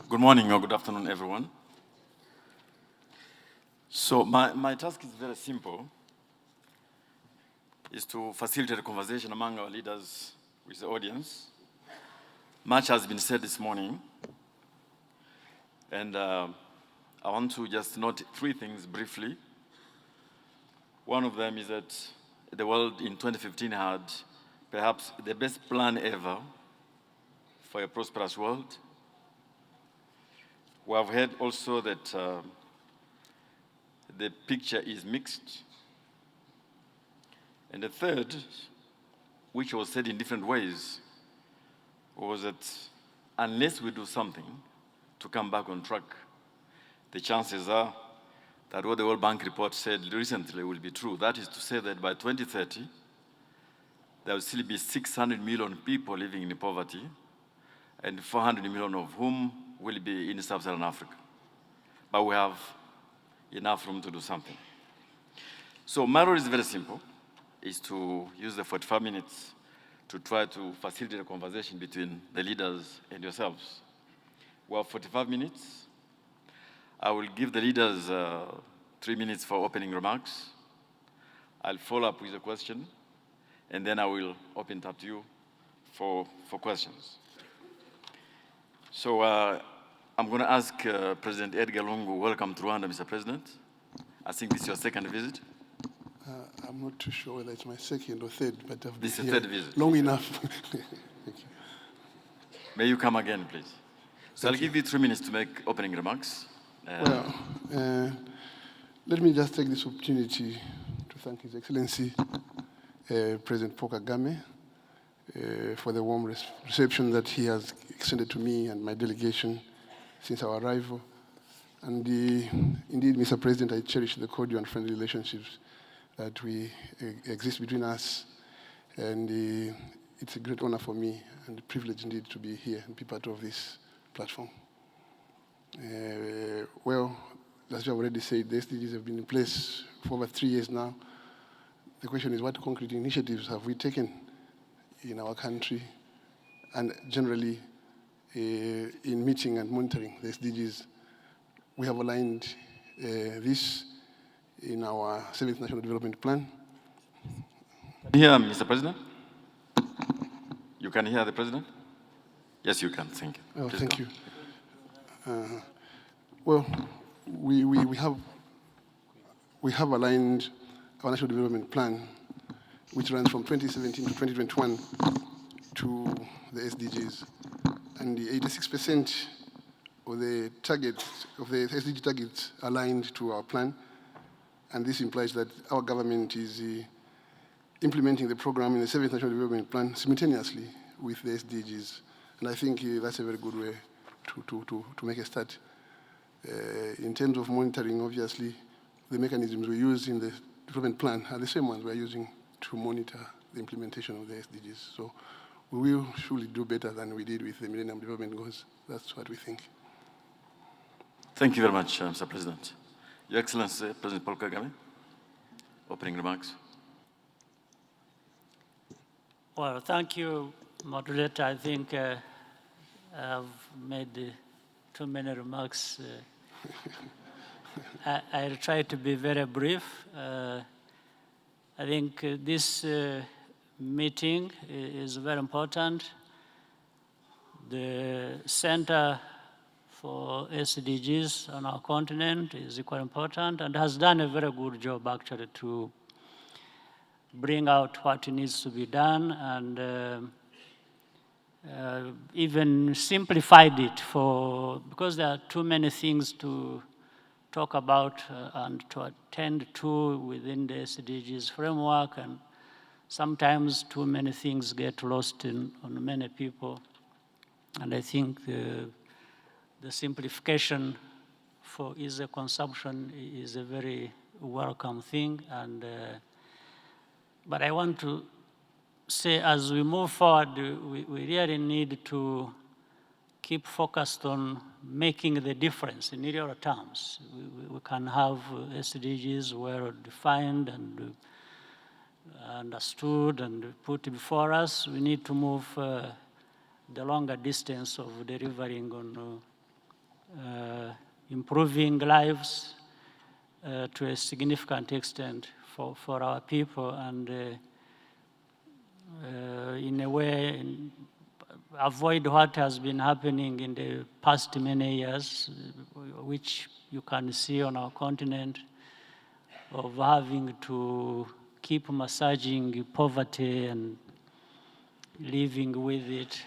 Good morning or good afternoon, everyone. So my task is very simple, is to facilitate a conversation among our leaders with the audience. Much has been said this morning, and I want to just note three things briefly. One of them is that the world in 2015 had perhaps the best plan ever for a prosperous world. We have heard also that the picture is mixed. And the third, which was said in different ways, was that unless we do something to come back on track, the chances are that what the World Bank report said recently will be true. That is to say that by 2030, there will still be 600 million people living in poverty, and 400 million of whom will be in sub-Saharan Africa. But we have enough room to do something. So my role is very simple, is to use the 45 minutes to try to facilitate a conversation between the leaders and yourselves. We have 45 minutes. I will give the leaders 3 minutes for opening remarks. I'll follow up with a question, and then I will open it up to you for questions. So I'm going to ask President Edgar Lungu, welcome to Rwanda, Mr. President. I think this is your second visit. I'm not too sure whether it's my second or third, but I've this been is here third visit. long enough. Thank you. May you come again, please. So I'll give you 3 minutes to make opening remarks. Let me just take this opportunity to thank His Excellency, President Paul Kagame, for the warm reception that he has extended to me and my delegation since our arrival. And indeed, Mr. President, I cherish the cordial and friendly relationships that we exist between us. And it's a great honor for me and a privilege indeed to be here and be part of this platform. Well, as you have already said, the SDGs have been in place for over 3 years now. The question is, what concrete initiatives have we taken in our country and generally in meeting and monitoring the SDGs? We have aligned this in our 7th National Development Plan. Can you hear Mr. President? You can hear the President? Yes, you can. Thank you. Oh, Please thank go. you. Well, we have aligned our National Development Plan, which runs from 2017 to 2021, to the SDGs. And the 86% of the targets, of the SDG targets aligned to our plan. And this implies that our government is implementing the program in the 7th National Development Plan simultaneously with the SDGs. And I think that's a very good way to make a start. In terms of monitoring, obviously, the mechanisms we use in the development plan are the same ones we're using to monitor the implementation of the SDGs. So we will surely do better than we did with the Millennium Development Goals. That's what we think. Thank you very much, Mr. President. Your Excellency, President Paul Kagame, opening remarks. Well, thank you, Moderator. I think I've made too many remarks. I'll try to be very brief. I think this meeting is very important. The Center for SDGs on our continent is equally important and has done a very good job actually to bring out what needs to be done and even simplified it because there are too many things to talk about and to attend to within the SDGs framework, and sometimes too many things get lost on many people. And I think the simplification for easy consumption is a very welcome thing. And but I want to say, as we move forward, we really need to keep focused on making the difference in real terms. We can have SDGs well defined and understood and put before us. We need to move the longer distance of delivering on improving lives to a significant extent for our people, and in a way avoid what has been happening in the past many years, which you can see on our continent, of having to keep massaging poverty and living with it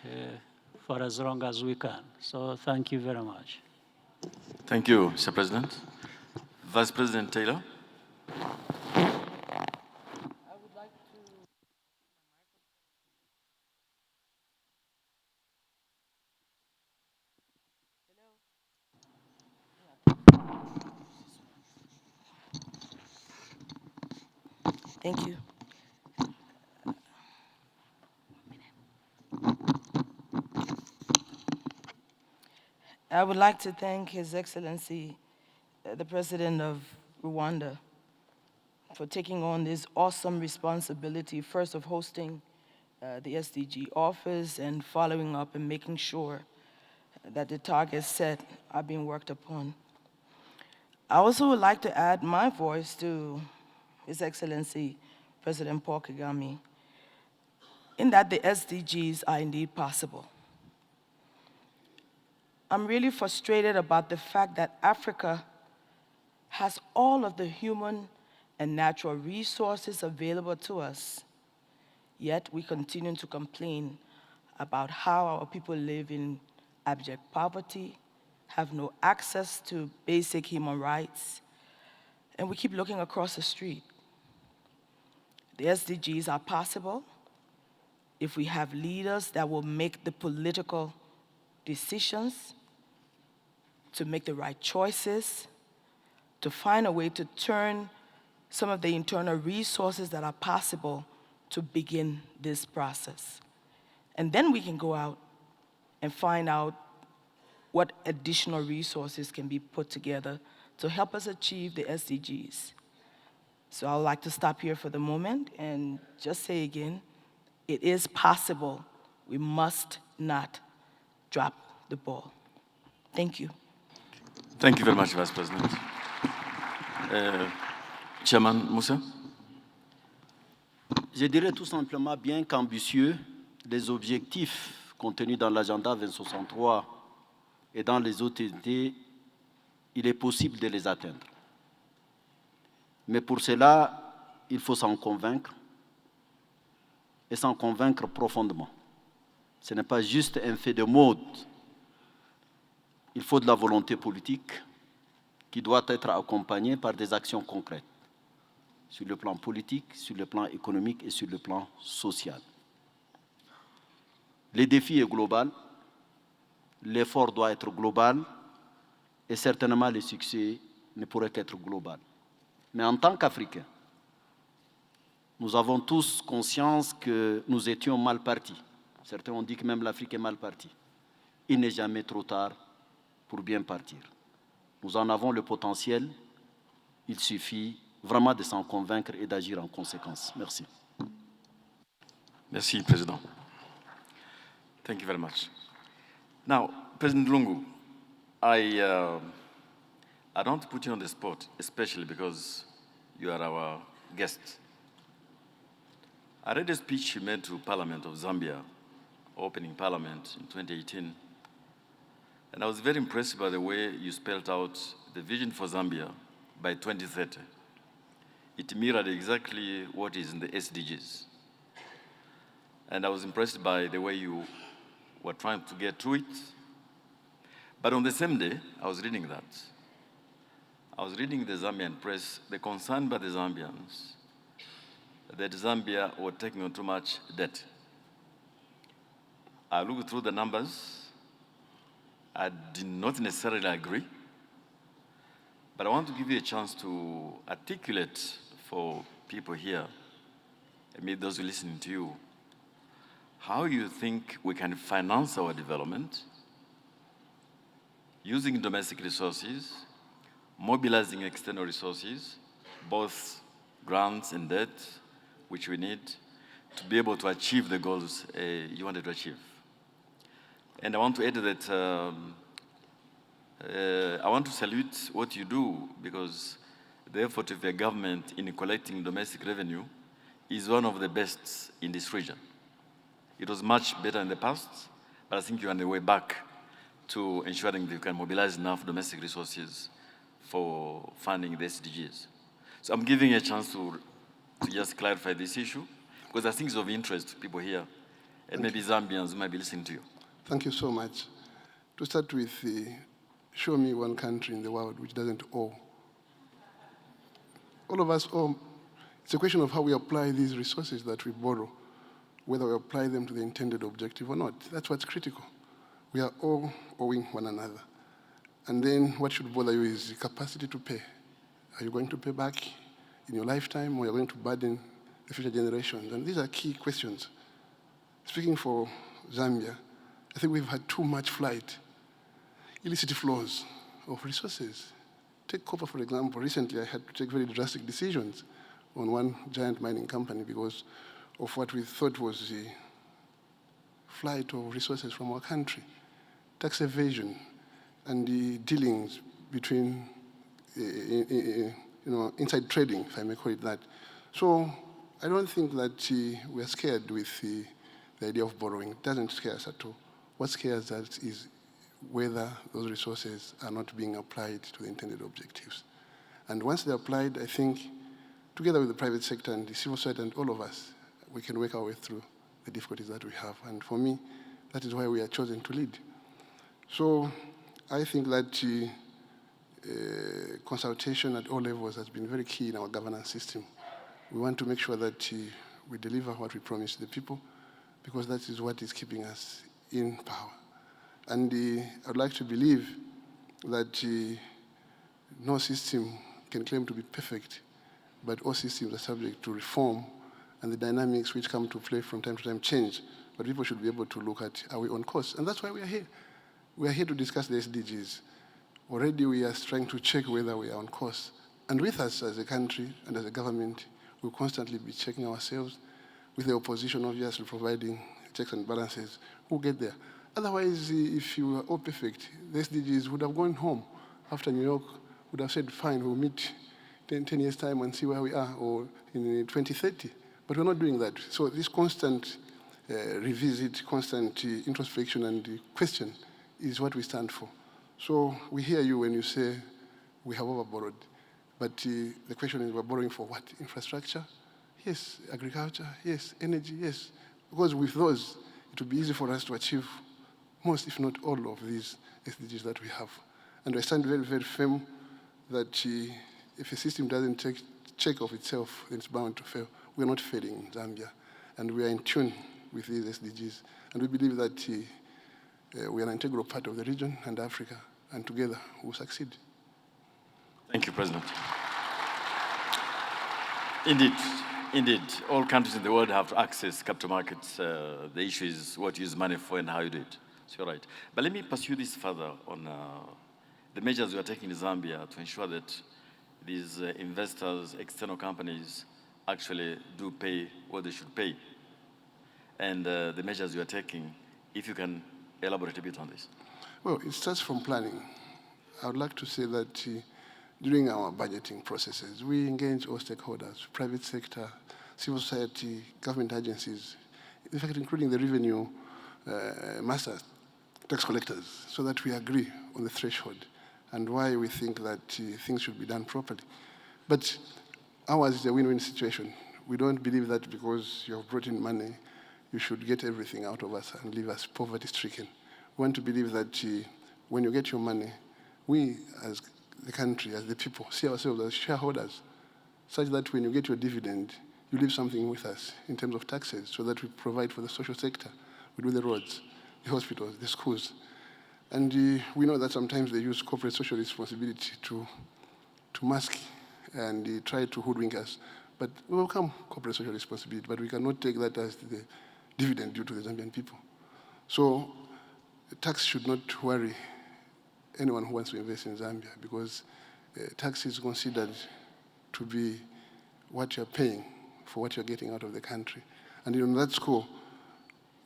for as long as we can. So thank you very much. Thank you, Mr. President. Vice President Taylor. Thank you. I would like to thank His Excellency, the President of Rwanda, for taking on this awesome responsibility, first of hosting the SDG office and following up and making sure that the targets set are being worked upon. I also would like to add my voice to His Excellency, President Paul Kagame, in that the SDGs are indeed possible. I'm really frustrated about the fact that Africa has all of the human and natural resources available to us, yet we continue to complain about how our people live in abject poverty, have no access to basic human rights, and we keep looking across the street. The SDGs are possible if we have leaders that will make the political decisions, to make the right choices, to find a way to turn some of the internal resources that are possible to begin this process. And then we can go out and find out what additional resources can be put together to help us achieve the SDGs. So I would like to stop here for the moment and just say again, it is possible. We must not drop the ball. Thank you. Thank you very much, Vice President. Chairman Moussa. Je dirais tout simplement, bien qu'ambitieux, les objectifs contenus dans l'agenda 2063 et dans les autres idées, il est possible de les atteindre. Mais pour cela, il faut s'en convaincre, et s'en convaincre profondément. Ce n'est pas juste un fait de mode. Il faut de la volonté politique qui doit être accompagnée par des actions concrètes sur le plan politique, sur le plan économique et sur le plan social. Le défi est global, l'effort doit être global et certainement le succès ne pourrait qu'être global. Mais en tant qu'Africains, nous avons tous conscience que nous étions mal partis. Certains ont dit que même l'Afrique est mal partie. Il n'est jamais trop tard pour bien partir. Nous en avons le potentiel, il suffit vraiment de s'en convaincre et d'agir en conséquence. Merci. Merci, President. Thank you very much. Now, President Lungu, I don't put you on the spot, especially because you are our guest. I read a speech you made to Parliament of Zambia, opening Parliament in 2018, and I was very impressed by the way you spelled out the vision for Zambia by 2030. It mirrored exactly what is in the SDGs. And I was impressed by the way you were trying to get to it. But on the same day, I was reading that. I was reading the Zambian press, the concern by the Zambians that Zambia was taking on too much debt. I looked through the numbers. I did not necessarily agree. But I want to give you a chance to articulate for people here, and maybe those listening to you, how you think we can finance our development using domestic resources, mobilizing external resources, both grants and debt, which we need to be able to achieve the goals you wanted to achieve. And I want to add that I want to salute what you do, because the effort of your government in collecting domestic revenue is one of the best in this region. It was much better in the past, but I think you're on the way back to ensuring that you can mobilize enough domestic resources for funding the SDGs. So I'm giving you a chance to just clarify this issue, because I think it's of interest to people here, and maybe Zambians who might be listening to you. Thank you so much. To start with, show me one country in the world which doesn't owe. All of us owe. It's a question of how we apply these resources that we borrow, whether we apply them to the intended objective or not. That's what's critical. We are all owing one another. And then what should bother you is the capacity to pay. Are you going to pay back in your lifetime, or are you going to burden the future generations? And these are key questions. Speaking for Zambia, I think we've had too much flight, illicit flows of resources. Take copper, for example. Recently, I had to take very drastic decisions on one giant mining company because of what we thought was the flight of resources from our country. Tax evasion and the dealings between, inside trading, if I may call it that. So I don't think that we're scared with the idea of borrowing. It doesn't scare us at all. What scares us is whether those resources are not being applied to the intended objectives. And once they're applied, I think, together with the private sector and the civil society and all of us, we can work our way through the difficulties that we have. And for me, that is why we are chosen to lead. So I think that consultation at all levels has been very key in our governance system. We want to make sure that we deliver what we promise the people, because that is what is keeping us in power. And I'd like to believe that no system can claim to be perfect, but all systems are subject to reform, and the dynamics which come to play from time to time change. But people should be able to look at, are we on course? And that's why we are here. We are here to discuss the SDGs. Already we are trying to check whether we are on course. And with us as a country and as a government, we'll constantly be checking ourselves, with the opposition obviously providing checks and balances. We'll get there. Otherwise, if you were all perfect, the SDGs would have gone home after New York, would have said, fine, we'll meet 10 years' time and see where we are, or in 2030. But we're not doing that. So this constant revisit, constant introspection and question is what we stand for. So we hear you when you say we have overborrowed. But the question is, we're borrowing for what? Infrastructure? Yes. Agriculture? Yes. Energy? Yes. Because with those, it will be easy for us to achieve most, if not all, of these SDGs that we have. And I stand very, very firm that if a system doesn't take check of itself, then it's bound to fail. We're not failing in Zambia, and we are in tune with these SDGs. And we believe that we are an integral part of the region and Africa, and together we'll succeed. Thank you, President. Indeed, all countries in the world have to access capital markets. The issue is what you use money for and how you do it. So you're right. But let me pursue this further on the measures we are taking in Zambia to ensure that these investors, external companies, actually do pay what they should pay. And the measures you are taking, if you can elaborate a bit on this. Well, it starts from planning. I would like to say that during our budgeting processes, we engage all stakeholders, private sector, civil society, government agencies, in fact, including the revenue masters, tax collectors, so that we agree on the threshold and why we think that things should be done properly. But ours is a win-win situation. We don't believe that because you have brought in money, you should get everything out of us and leave us poverty-stricken. We want to believe that when you get your money, we as the country, as the people, see ourselves as shareholders, such that when you get your dividend, you leave something with us in terms of taxes, so that we provide for the social sector. We do the roads, the hospitals, the schools. And we know that sometimes they use corporate social responsibility to mask and try to hoodwink us. But we welcome corporate social responsibility, but we cannot take that as the dividend due to the Zambian people. So tax should not worry anyone who wants to invest in Zambia, because tax is considered to be what you're paying for what you're getting out of the country. And in that score,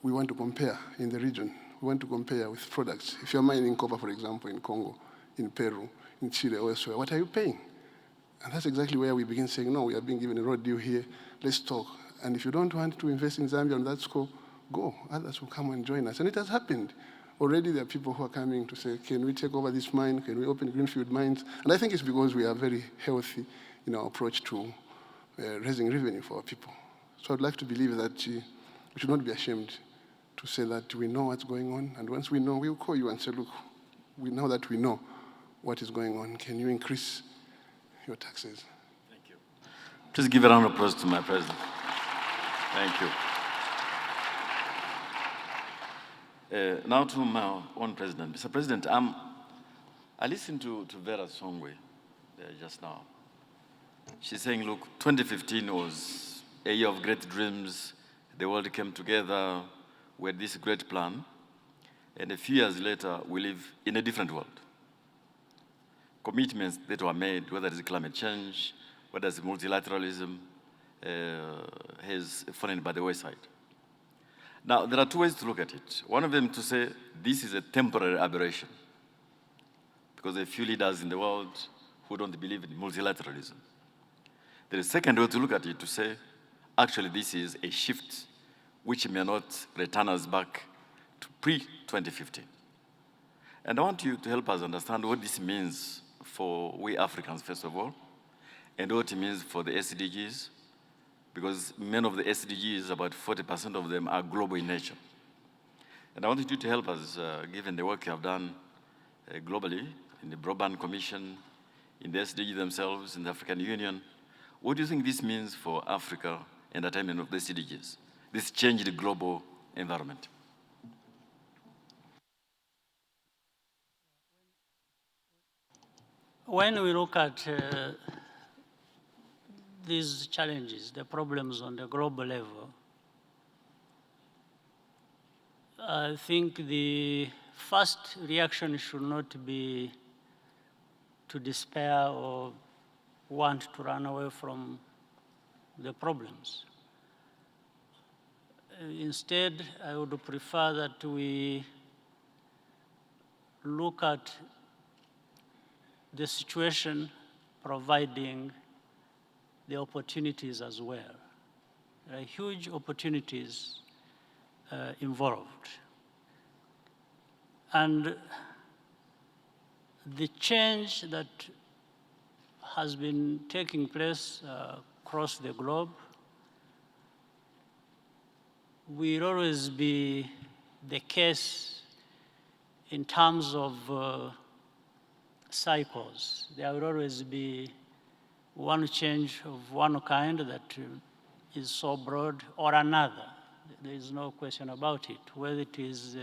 we want to compare in the region. We want to compare with products. If you're mining copper, for example, in Congo, in Peru, in Chile, or elsewhere. What are you paying? And that's exactly where we begin saying, no, we are being given a road deal here, let's talk. And if you don't want to invest in Zambia on that score, go. Others will come and join us. And it has happened. Already there are people who are coming to say, can we take over this mine? Can we open greenfield mines? And I think it's because we are very healthy in our approach to raising revenue for our people. So I'd like to believe that we should not be ashamed to say that we know what's going on. And once we know, we'll call you and say, look, now that we know what is going on, can you increase your taxes? Thank you. Please give a round of applause to my president. Thank you. Now to my own president. Mr. President, I listened to Vera Songwe just now. She's saying, look, 2015 was a year of great dreams. The world came together with this great plan. And a few years later, we live in a different world. Commitments that were made, whether it's climate change, whether it's multilateralism, has fallen by the wayside. Now, there are two ways to look at it. One of them to say this is a temporary aberration because there are few leaders in the world who don't believe in multilateralism. There is a second way to look at it to say, actually, this is a shift which may not return us back to pre-2015. And I want you to help us understand what this means for we Africans, first of all, and what it means for the SDGs, because many of the SDGs, about 40% of them are global in nature. And I wanted you to help us, given the work you have done globally, in the Broadband Commission, in the SDG themselves, in the African Union. What do you think this means for Africa and the attainment of the SDGs, this changed global environment? When we look at these challenges, the problems on the global level, I think the first reaction should not be to despair or want to run away from the problems. Instead, I would prefer that we look at the situation providing the opportunities as well. There are huge opportunities involved. And the change that has been taking place across the globe will always be the case in terms of cycles. There will always be one change of one kind that is so broad or another. There is no question about it, whether it is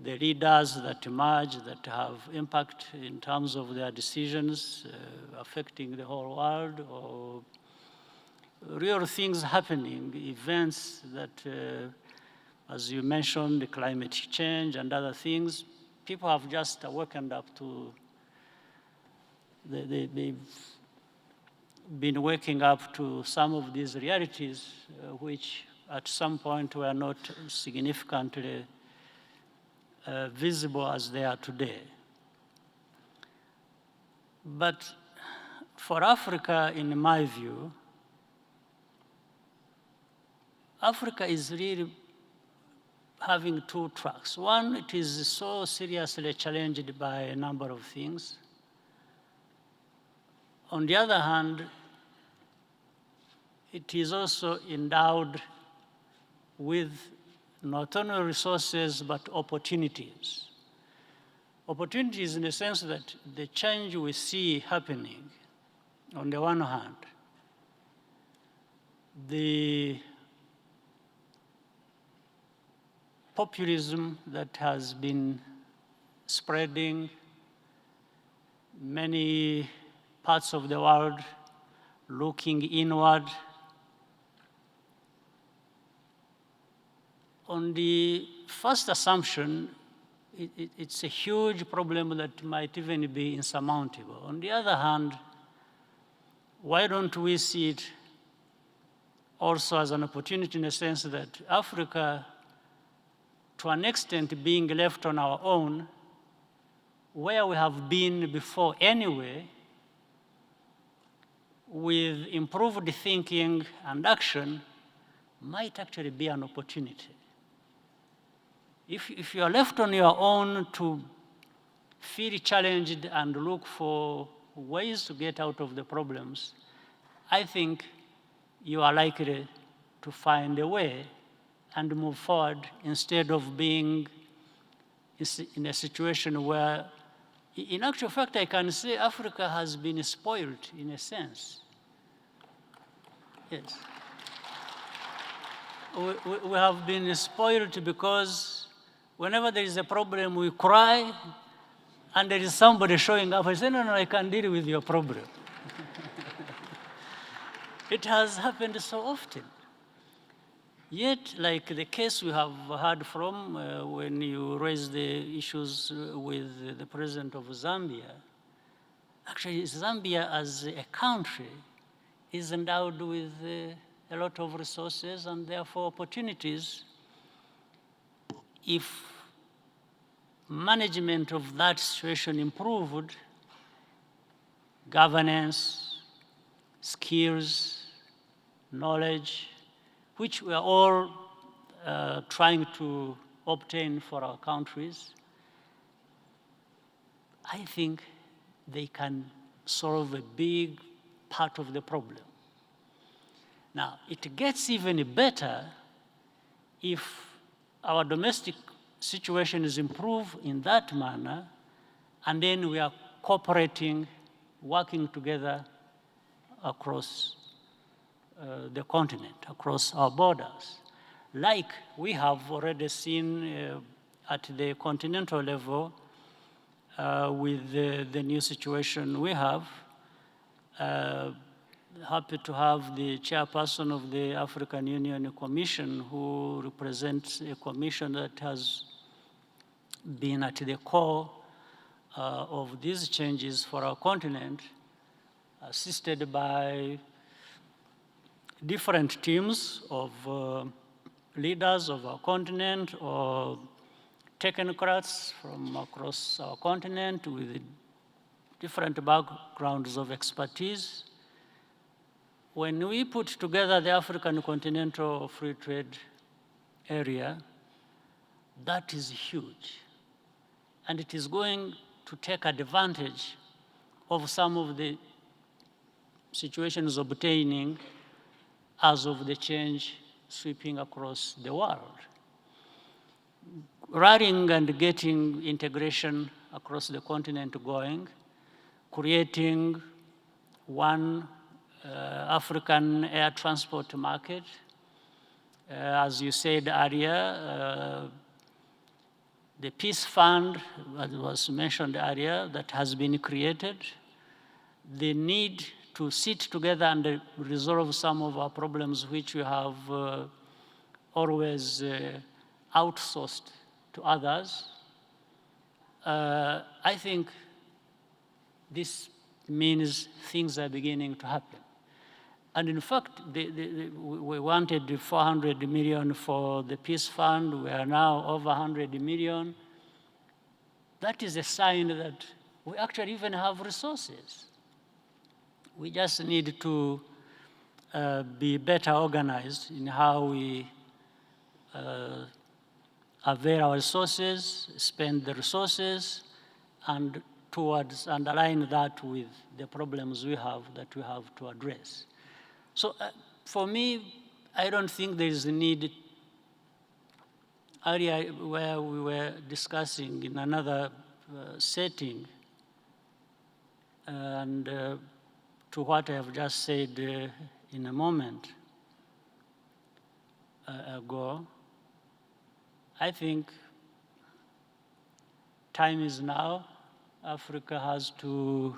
the leaders that emerge that have impact in terms of their decisions affecting the whole world, or real things happening, events that, as you mentioned, the climate change and other things, people have just awakened up to, they've been waking up to some of these realities which at some point were not significantly visible as they are today. But for Africa, in my view, Africa is really having two tracks. One, it is so seriously challenged by a number of things. On the other hand, it is also endowed with not only resources, but opportunities. Opportunities in the sense that the change we see happening, on the one hand, the populism that has been spreading, many parts of the world looking inward. On the first assumption, it's a huge problem that might even be insurmountable. On the other hand, why don't we see it also as an opportunity in the sense that Africa, to an extent, being left on our own, where we have been before anyway, with improved thinking and action, might actually be an opportunity. If you are left on your own to feel challenged and look for ways to get out of the problems, I think you are likely to find a way and move forward instead of being in a situation where, in actual fact, I can say Africa has been spoiled in a sense. Yes. We have been spoiled because whenever there is a problem, we cry, and there is somebody showing up. I say, no, I can deal with your problem. It has happened so often. Yet, like the case we have heard from when you raised the issues with the president of Zambia, actually Zambia as a country is endowed with a lot of resources and therefore opportunities. If management of that situation improved, governance, skills, knowledge, which we are all trying to obtain for our countries, I think they can solve a big part of the problem. Now, it gets even better if our domestic situation is improved in that manner, and then we are cooperating, working together across the continent, across our borders, like we have already seen at the continental level with the new situation we have. Happy to have the chairperson of the African Union Commission, who represents a commission that has been at the core of these changes for our continent, assisted by different teams of leaders of our continent or technocrats from across our continent with different backgrounds of expertise. When we put together the African Continental Free Trade Area, that is huge. And it is going to take advantage of some of the situations obtaining as of the change sweeping across the world. Running and getting integration across the continent going, creating one African air transport market. As you said earlier, the Peace Fund that was mentioned earlier that has been created, the need to sit together and resolve some of our problems which we have always outsourced to others. I think this means things are beginning to happen. And in fact, we wanted 400 million for the Peace Fund. We are now over 100 million. That is a sign that we actually even have resources. We just need to be better organized in how we avail our resources, spend the resources, and towards and align that with the problems we have to address. So for me, I don't think there is a need. Earlier, where we were discussing in another setting, and to what I have just said in a moment ago, I think time is now. Africa has to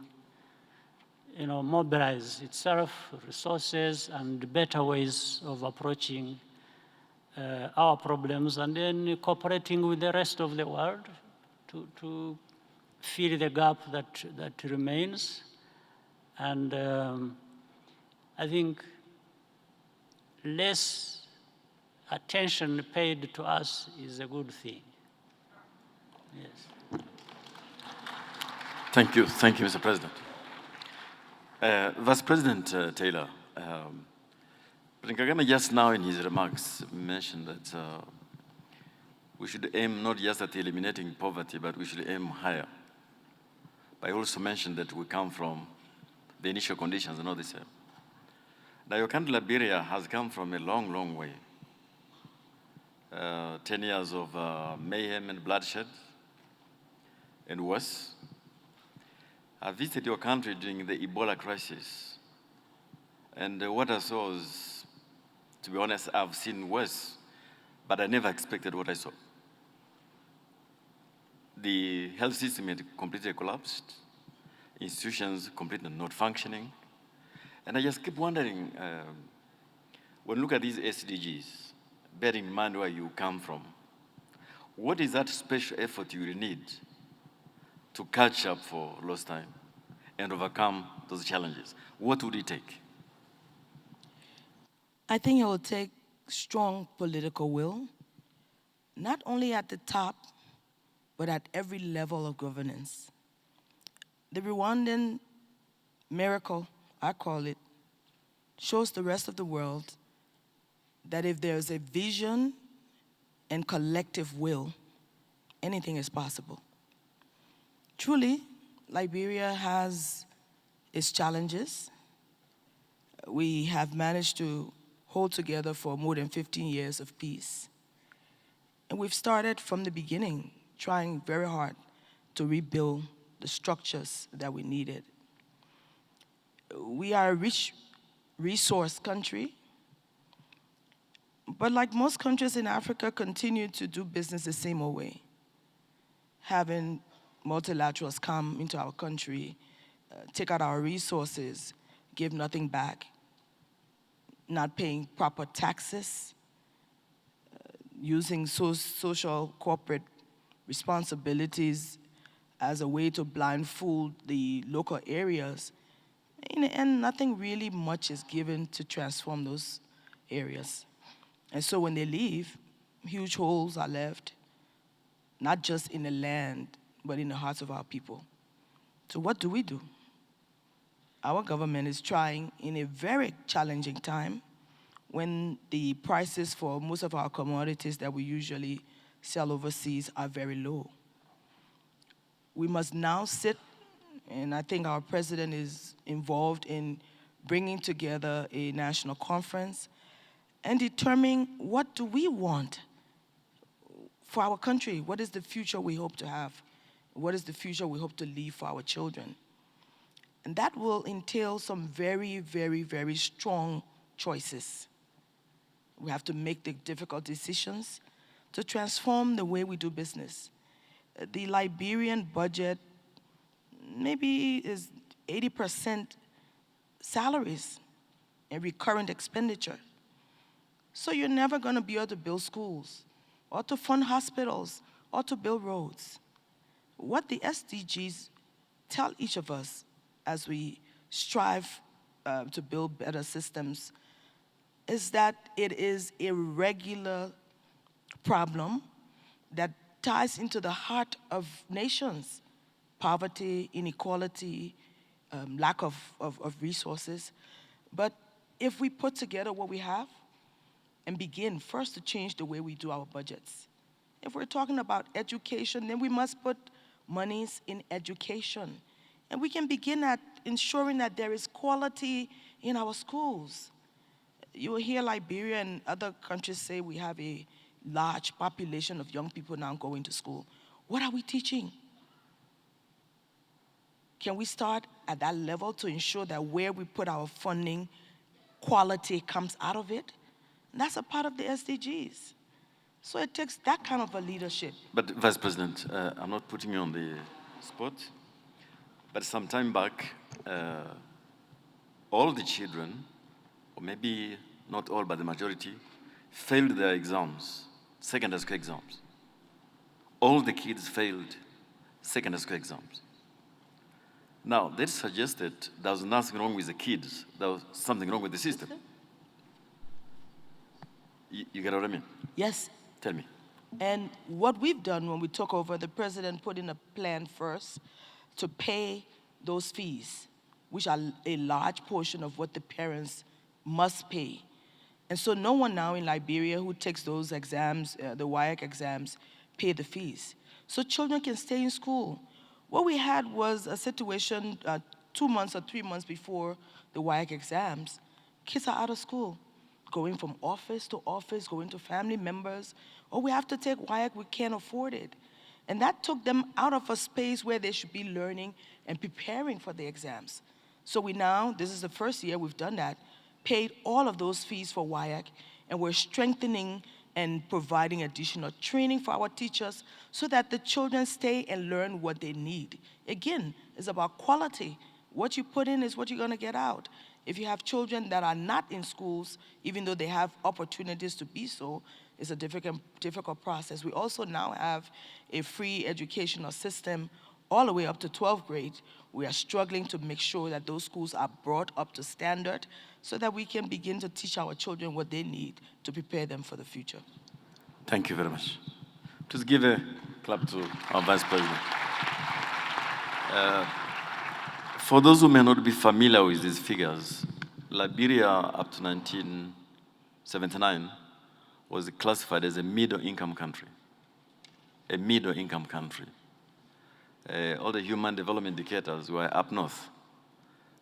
mobilize itself, resources, and better ways of approaching our problems, and then cooperating with the rest of the world to fill the gap that remains. And I think less attention paid to us is a good thing. Yes. Thank you, Mr. President. Vice President Taylor, President Kagame just now in his remarks mentioned that we should aim not just at eliminating poverty, but we should aim higher. But I also mentioned that we come from the initial conditions are not the same. Now, your country, Liberia, has come from a long, long way. 10 years of mayhem and bloodshed and worse. I visited your country during the Ebola crisis. And what I saw was, to be honest, I've seen worse, but I never expected what I saw. The health system had completely collapsed, institutions completely not functioning. And I just keep wondering, when you look at these SDGs, bearing in mind where you come from, what is that special effort you will need to catch up for lost time and overcome those challenges? What would it take? I think it will take strong political will, not only at the top, but at every level of governance. The Rwandan miracle, I call it, shows the rest of the world that if there's a vision and collective will, anything is possible. Truly, Liberia has its challenges. We have managed to hold together for more than 15 years of peace. And we've started from the beginning, trying very hard to rebuild the structures that we needed. We are a rich resource country, but like most countries in Africa, continue to do business the same old way. Having multilaterals come into our country, take out our resources, give nothing back, not paying proper taxes, using social corporate responsibilities as a way to blindfold the local areas. In the end, nothing really much is given to transform those areas. And so when they leave, huge holes are left, not just in the land, but in the hearts of our people. So what do? Our government is trying in a very challenging time when the prices for most of our commodities that we usually sell overseas are very low. We must now sit, and I think our president is involved in bringing together a national conference and determining what do we want for our country. What is the future we hope to have? What is the future we hope to leave for our children? And that will entail some very, very, very strong choices. We have to make the difficult decisions to transform the way we do business. The Liberian budget maybe is 80% salaries and recurrent expenditure. So you're never going to be able to build schools or to fund hospitals or to build roads. What the SDGs tell each of us as we strive to build better systems is that it is a regular problem that ties into the heart of nations: poverty, inequality, lack of resources. But if we put together what we have and begin first to change the way we do our budgets. If we're talking about education, then we must put monies in education. And we can begin at ensuring that there is quality in our schools. You will hear Liberia and other countries say we have a large population of young people now going to school. What are we teaching? Can we start at that level to ensure that where we put our funding, quality comes out of it? And that's a part of the SDGs. So it takes that kind of a leadership. But Vice President, I'm not putting you on the spot, but some time back, all the children, or maybe not all, but the majority, failed their exams, secondary school exams. All the kids failed secondary school exams. Now, that suggested there was nothing wrong with the kids, there was something wrong with the system. You get what I mean? Yes. Tell me. And what we've done when we took over, the president put in a plan first to pay those fees, which are a large portion of what the parents must pay. And so no one now in Liberia who takes those exams, the WIAC exams, pay the fees. So children can stay in school. What we had was a situation 2 months or 3 months before the WIAC exams. Kids are out of school, going from office to office, going to family members. Oh, we have to take WIAC, we can't afford it. And that took them out of a space where they should be learning and preparing for the exams. So we now, this is the first year we've done that, paid all of those fees for WIAC, and we're strengthening and providing additional training for our teachers so that the children stay and learn what they need. Again, it's about quality. What you put in is what you're going to get out. If you have children that are not in schools, even though they have opportunities to be so, it's a difficult process. We also now have a free educational system all the way up to 12th grade. We are struggling to make sure that those schools are brought up to standard so that we can begin to teach our children what they need to prepare them for the future. Thank you very much. Please give a clap to our Vice President. For those who may not be familiar with these figures, Liberia up to 1979 was classified as a middle-income country. A middle-income country. All the human development indicators were up north.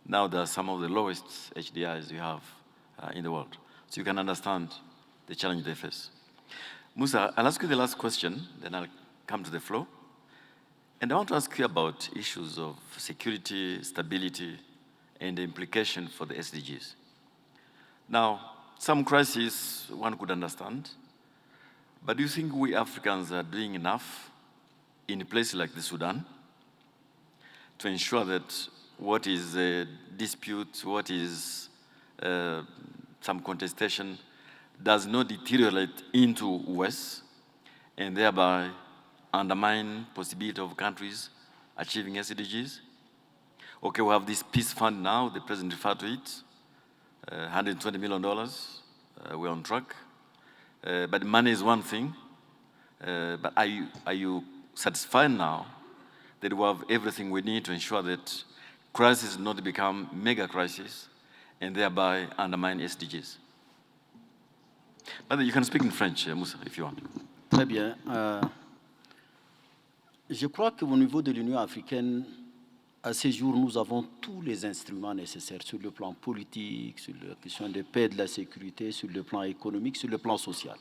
Now they are some of the lowest HDIs you have in the world. So you can understand the challenge they face. Musa, I'll ask you the last question, then I'll come to the floor. And I want to ask you about issues of security, stability, and the implication for the SDGs. Now, some crises one could understand, but do you think we Africans are doing enough in a place like the Sudan to ensure that what is a dispute, what is some contestation, does not deteriorate into worse and thereby undermine possibility of countries achieving SDGs? Okay, we have this peace fund now, the president referred to it, $120 million, we're on track. But money is one thing, but are you satisfied now that we have everything we need to ensure that crises not become mega crises and thereby undermine SDGs? But you can speak in French, Moussa, if you want. Très bien. Je crois qu'au niveau de l'Union africaine, à ce jour, nous avons tous les instruments nécessaires sur le plan politique, sur la question de paix et de la sécurité, sur le plan économique, sur le plan social.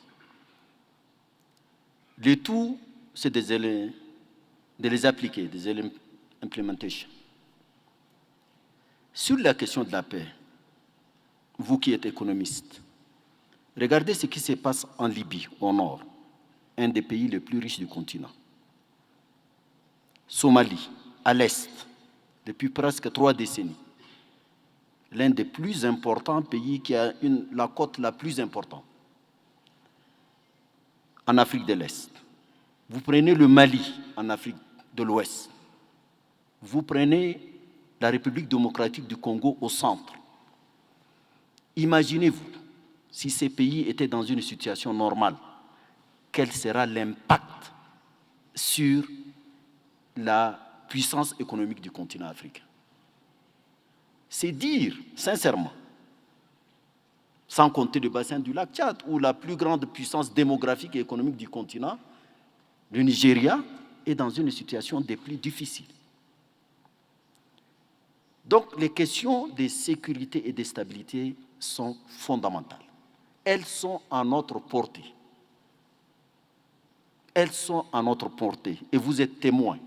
Le tout, c'est de les appliquer, des implementation. Sur la question de la paix, vous qui êtes économiste, regardez ce qui se passe en Libye, au nord, un des pays les plus riches du continent. Somalie, à l'est, depuis presque 3 décennies. L'un des plus importants pays qui a la côte la plus importante. En Afrique de l'Est. Vous prenez le Mali, en Afrique de l'Ouest. Vous prenez la République démocratique du Congo au centre. Imaginez-vous, si ces pays étaient dans une situation normale, quel sera l'impact sur la puissance économique du continent africain? C'est dire, sincèrement, sans compter le bassin du lac Tchad, où la plus grande puissance démographique et économique du continent, le Nigeria, est dans une situation des plus difficiles. Donc, les questions de sécurité et de stabilité sont fondamentales. Elles sont à notre portée. Elles sont à notre portée. Et vous êtes témoins.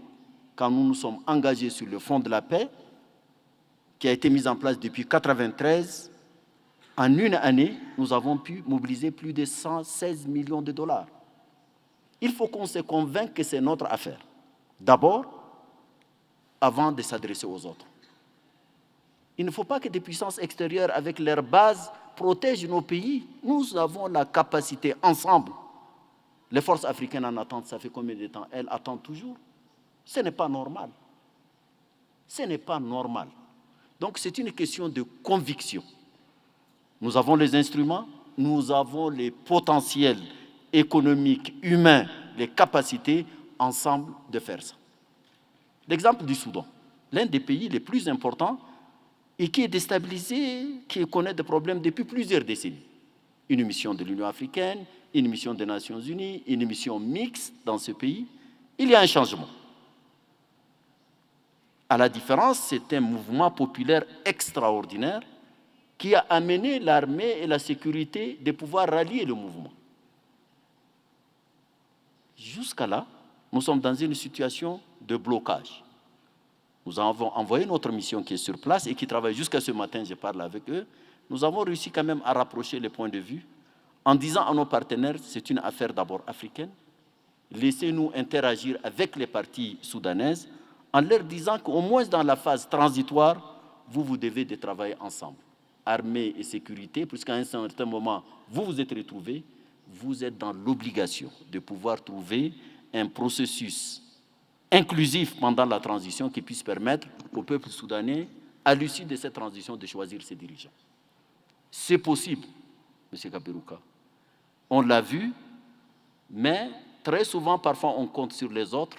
Quand nous nous sommes engagés sur le Fonds de la paix, qui a été mis en place depuis 1993, en une année, nous avons pu mobiliser plus de 116 millions de dollars. Il faut qu'on se convainque que c'est notre affaire. D'abord, avant de s'adresser aux autres. Il ne faut pas que des puissances extérieures, avec leurs bases, protègent nos pays. Nous avons la capacité, ensemble. Les forces africaines en attendent, ça fait combien de temps? Elles attendent toujours. Ce n'est pas normal. Ce n'est pas normal. Donc c'est une question de conviction. Nous avons les instruments, nous avons les potentiels économiques, humains, les capacités ensemble de faire ça. L'exemple du Soudan, l'un des pays les plus importants et qui est déstabilisé, qui connaît des problèmes depuis plusieurs décennies. Une mission de l'Union africaine, une mission des Nations unies, une mission mixte dans ce pays. Il y a un changement. À la différence, c'est un mouvement populaire extraordinaire qui a amené l'armée et la sécurité de pouvoir rallier le mouvement. Jusqu'à là, nous sommes dans une situation de blocage. Nous avons envoyé notre mission qui est sur place et qui travaille jusqu'à ce matin, je parle avec eux. Nous avons réussi quand même à rapprocher les points de vue en disant à nos partenaires, c'est une affaire d'abord africaine. Laissez-nous interagir avec les parties soudanaises en leur disant qu'au moins dans la phase transitoire, vous devez de travailler ensemble. Armée et sécurité, puisqu'à un certain moment, vous vous êtes retrouvés, vous êtes dans l'obligation de pouvoir trouver un processus inclusif pendant la transition qui puisse permettre au peuple soudanais, à l'issue de cette transition, de choisir ses dirigeants. C'est possible, M. Kaberuka. On l'a vu, mais très souvent, parfois, on compte sur les autres.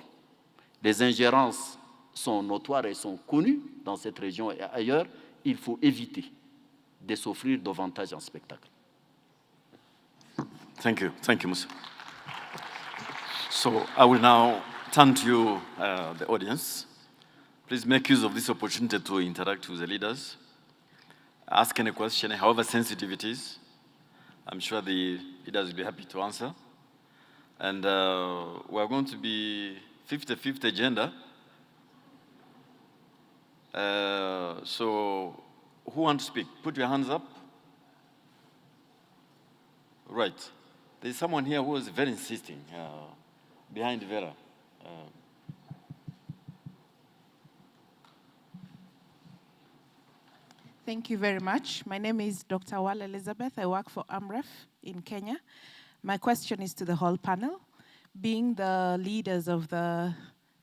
Les ingérences sont notoires et sont connues dans cette région et ailleurs. Il faut éviter de s'offrir davantage en spectacle. Thank you, Musa. So I will now turn to you, the audience. Please make use of this opportunity to interact with the leaders. Ask any question, however sensitive it is. I'm sure the leaders will be happy to answer. And we're going to be 50-50 agenda. So who wants to speak? Put your hands up. Right. There's someone here who is very insisting, behind Vera. Thank you very much. My name is Dr. Wal Elizabeth. I work for AMREF in Kenya. My question is to the whole panel. Being the leaders of the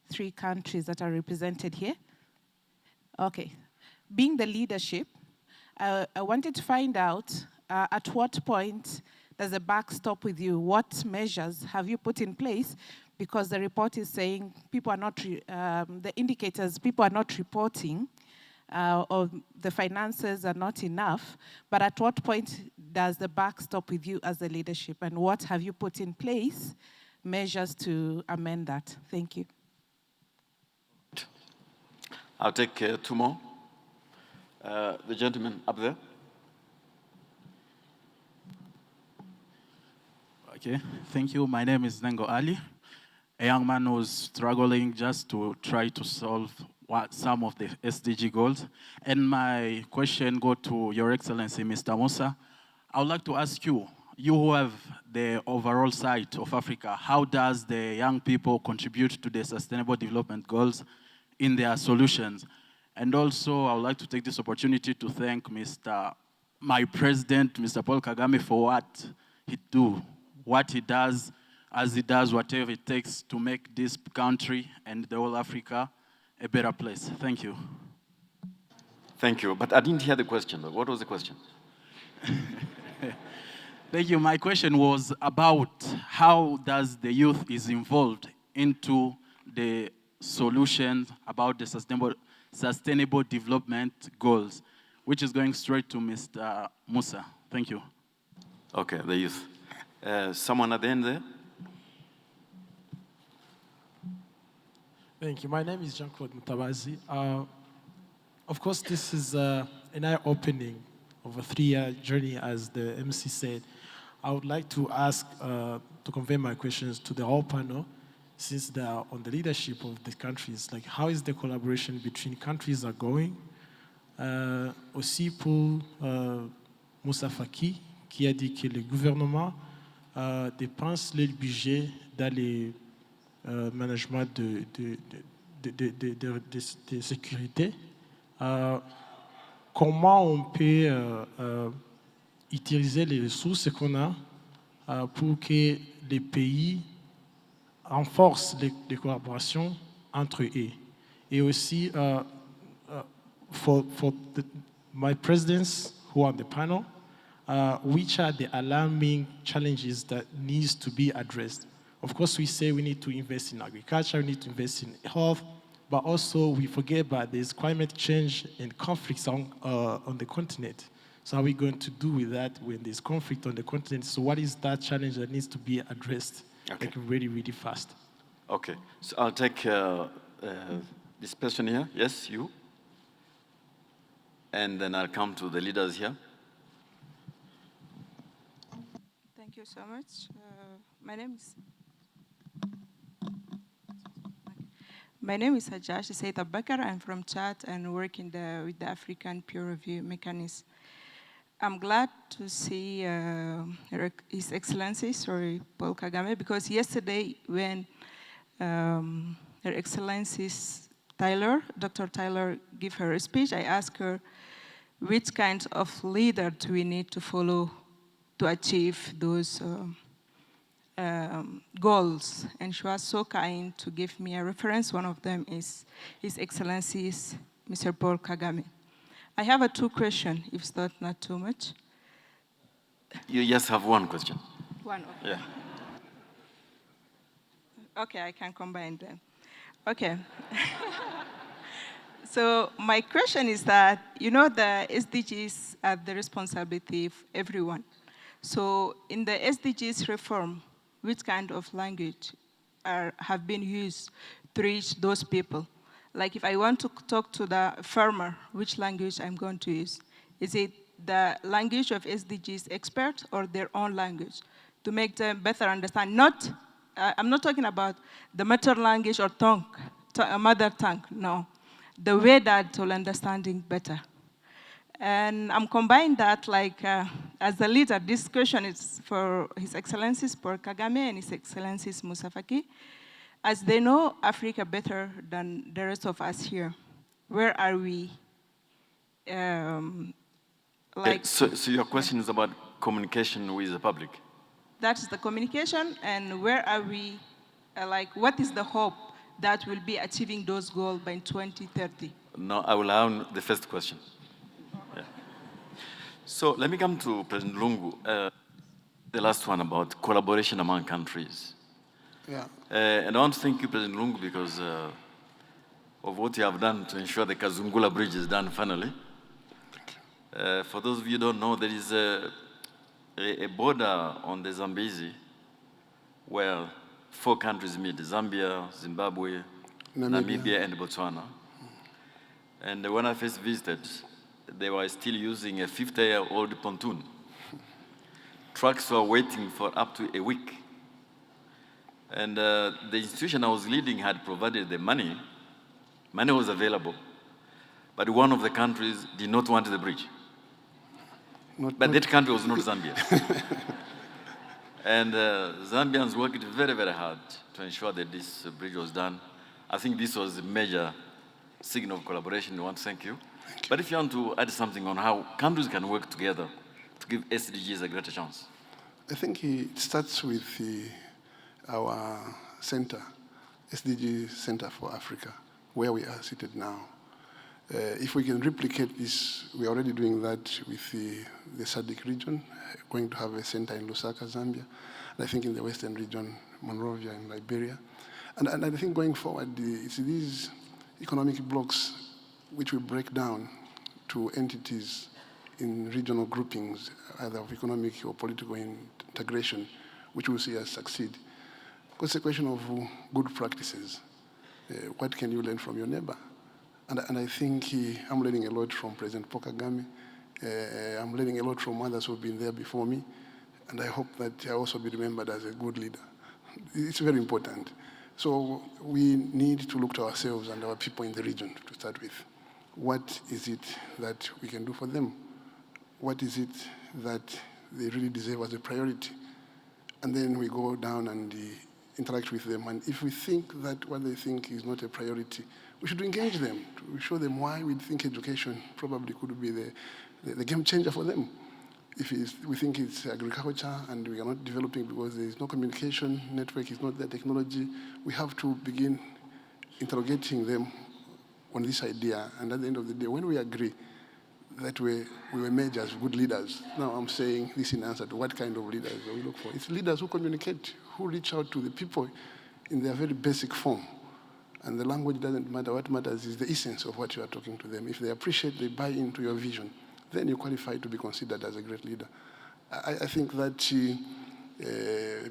3 countries that are represented here. Okay. Being the leadership, I wanted to find out at what point does the buck stop with you? What measures have you put in place? Because the report is saying people are not, the indicators, people are not reporting, or the finances are not enough. But at what point does the buck stop with you as the leadership? And what have you put in place, measures to amend that? Thank you. I'll take 2 more. The gentleman up there. Okay, thank you. My name is Nengo Ali, a young man who's struggling just to try to solve some of the SDG goals. And my question goes to Your Excellency, Mr. Musa. I would like to ask you, you who have the overall sight of Africa, how does the young people contribute to the Sustainable Development Goals in their solutions? And also, I would like to take this opportunity to thank my president, Mr. Paul Kagame, for what he does, as he does whatever it takes to make this country and the whole Africa a better place. Thank you. Thank you, but I didn't hear the question. What was the question? Thank you. My question was about how does the youth is involved into the solutions about the sustainable development goals, which is going straight to Mr. Musa. Thank you. Okay, the youth. Someone at the end there? Thank you. My name is Jean-Claude Mutabazi. Of course, this is an eye-opening of a 3-year journey, as the MC said. I would like to ask, to convey my questions to the whole panel, since they are on the leadership of the countries. Like, how is the collaboration between countries are going? Aussi pour Moussa Faki, qui a dit que le gouvernement dépense le budget dans les management de sécurité. Comment on peut utiliser les ressources qu'on a pour que les pays renforcent les collaborations entre eux. Et aussi, for my presidents who are on the panel, which are the alarming challenges that needs to be addressed? Of course, we say we need to invest in agriculture, we need to invest in health, but also we forget about there's climate change and conflicts on the continent. So how are we going to do with that when there's conflict on the continent? So what is that challenge that needs to be addressed like really, really fast? Okay, so I'll take this person here. Yes, you. And then I'll come to the leaders here. Thank you so much. My name is Hajjash Said Abakar. I'm from Chad and work with the African Peer Review Mechanism. I'm glad to see His Excellency, Paul Kagame, because yesterday when Her Excellency Dr. Tyler gave her a speech, I asked her which kind of leader do we need to follow to achieve those goals. And she was so kind to give me a reference. One of them is His Excellency Mr. Paul Kagame. I have two questions, if it's not too much. You just have one question. One, okay. Yeah. Okay, I can combine them. Okay. So my question is that, you know, the SDGs are the responsibility of everyone. So in the SDGs reform, which kind of language have been used to reach those people? Like if I want to talk to the farmer, which language I'm going to use? Is it the language of SDGs experts or their own language to make them better understand? I'm not talking about the matter language or tongue, mother tongue, no. The way that will understanding better. And I'm combining that like, as a leader, this question is for His Excellencies Paul Kagame and His Excellencies Moussa Faki. As they know Africa better than the rest of us here, where are we? So your question is about communication with the public? That's the communication, and where are we, what is the hope that we'll be achieving those goals by 2030? No, I will have the first question. Yeah. So let me come to President Lungu, the last one about collaboration among countries. Yeah. And I want to thank you, President Lungu, because of what you have done to ensure the Kazungula Bridge is done finally. For those of you who don't know, there is a border on the Zambezi where 4 countries meet: Zambia, Zimbabwe, Namibia and Botswana. And when I first visited, they were still using a 50-year-old pontoon. Trucks were waiting for up to a week. And the institution I was leading had provided the money. Money was available, but one of the countries did not want the bridge. But that country was not Zambia. And Zambians worked very, very hard to ensure that this bridge was done. I think this was a major signal of collaboration. We want to thank you. But if you want to add something on how countries can work together to give SDGs a greater chance. I think it starts with our center, SDG Center for Africa, where we are seated now. If we can replicate this, we're already doing that with the SADC region, going to have a center in Lusaka, Zambia, and I think in the Western region, Monrovia in Liberia. And I think going forward, it's these economic blocks which we break down to entities in regional groupings, either of economic or political integration, which will see us succeed. Because it's a question of good practices. What can you learn from your neighbor? And I think I'm learning a lot from President Paul Kagame. I'm learning a lot from others who have been there before me. And I hope that I also be remembered as a good leader. It's very important. So we need to look to ourselves and our people in the region to start with. What is it that we can do for them? What is it that they really deserve as a priority? And then we go down and interact with them. And if we think that what they think is not a priority, we should engage them to show them why we think education probably could be the game changer for them. If we think it's agriculture and we are not developing because there is no communication network, it's not the technology, we have to begin interrogating them on this idea. And at the end of the day, when we agree that we emerge as good leaders, now I'm saying this in answer to what kind of leaders we look for. It's leaders who communicate, who reach out to the people in their very basic form. And the language doesn't matter. What matters is the essence of what you are talking to them. If they appreciate, they buy into your vision, then you qualify to be considered as a great leader. I think that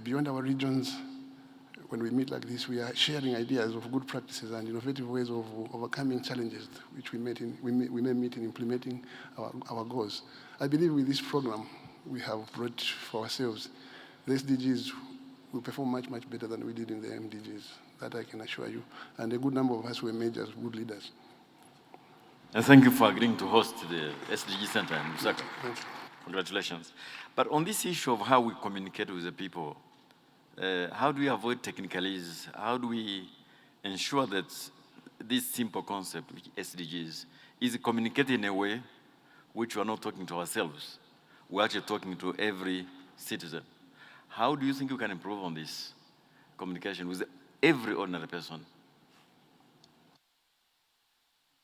beyond our regions, when we meet like this, we are sharing ideas of good practices and innovative ways of overcoming challenges which we may meet in implementing our goals. I believe with this program we have brought for ourselves, the SDGs will perform much, much better than we did in the MDGs. That I can assure you. And a good number of us were made as good leaders. And thank you for agreeing to host the SDG Center in Lusaka. Congratulations. But on this issue of how we communicate with the people, how do we avoid technicalities? How do we ensure that this simple concept, which SDGs, is communicated in a way which we are not talking to ourselves? We're actually talking to every citizen. How do you think you can improve on this communication with every ordinary person?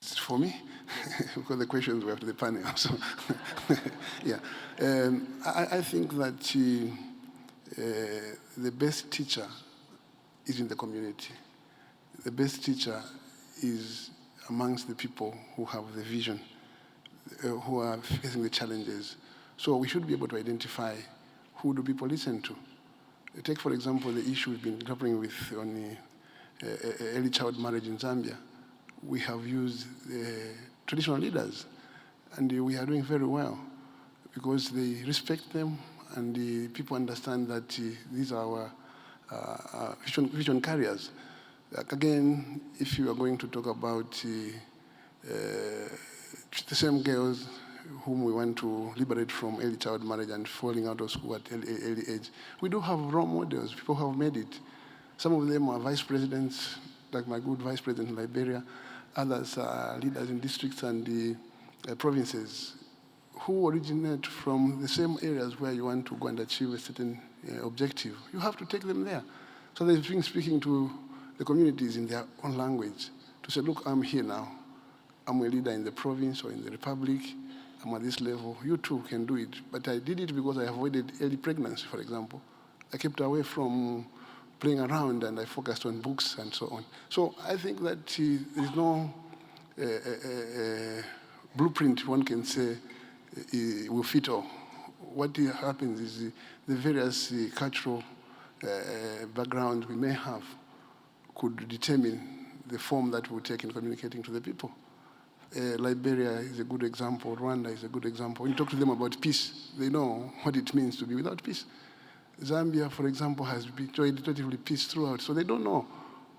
It's for me, because the questions were to the panel. So, yeah, I think that the best teacher is in the community. The best teacher is amongst the people who have the vision, who are facing the challenges. So we should be able to identify who do people listen to. Take, for example, the issue we've been grappling with on early child marriage in Zambia. We have used traditional leaders, and we are doing very well because they respect them, and the people understand that these are our vision carriers. Like again, if you are going to talk about the same girls whom we want to liberate from early child marriage and falling out of school at early age, we do have role models, people who have made it. Some of them are vice presidents, like my good vice president in Liberia. Others are leaders in districts and the provinces who originate from the same areas where you want to go and achieve a certain objective. You have to take them there. So they've been speaking to the communities in their own language to say, look, I'm here now. I'm a leader in the province or in the republic. I'm at this level. You too can do it. But I did it because I avoided early pregnancy, for example. I kept away from playing around and I focused on books and so on. So I think that there's no blueprint one can say will fit all. What happens is the various cultural backgrounds we may have could determine the form that we'll take in communicating to the people. Liberia is a good example. Rwanda is a good example. When you talk to them about peace, they know what it means to be without peace. Zambia, for example, has enjoyed relatively peace throughout, so they don't know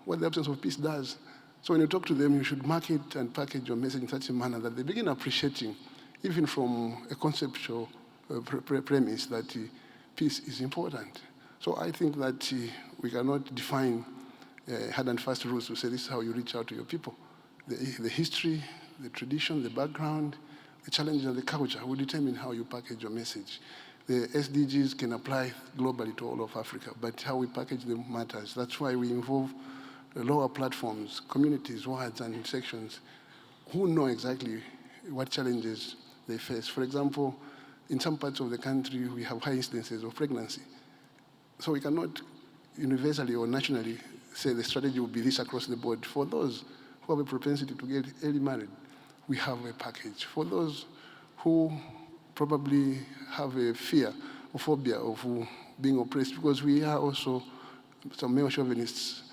what the absence of peace does. So when you talk to them, you should market and package your message in such a manner that they begin appreciating, even from a conceptual premise, that peace is important. So I think that we cannot define hard and fast rules to say this is how you reach out to your people. The history, the tradition, the background, the challenges and the culture will determine how you package your message. The SDGs can apply globally to all of Africa, but how we package them matters. That's why we involve lower platforms, communities, wards, and sections who know exactly what challenges they face. For example, in some parts of the country, we have high incidences of pregnancy. So we cannot universally or nationally say the strategy will be this across the board. For those who have a propensity to get early married, we have a package. For those who probably have a fear or phobia of being oppressed, because we are also some male chauvinists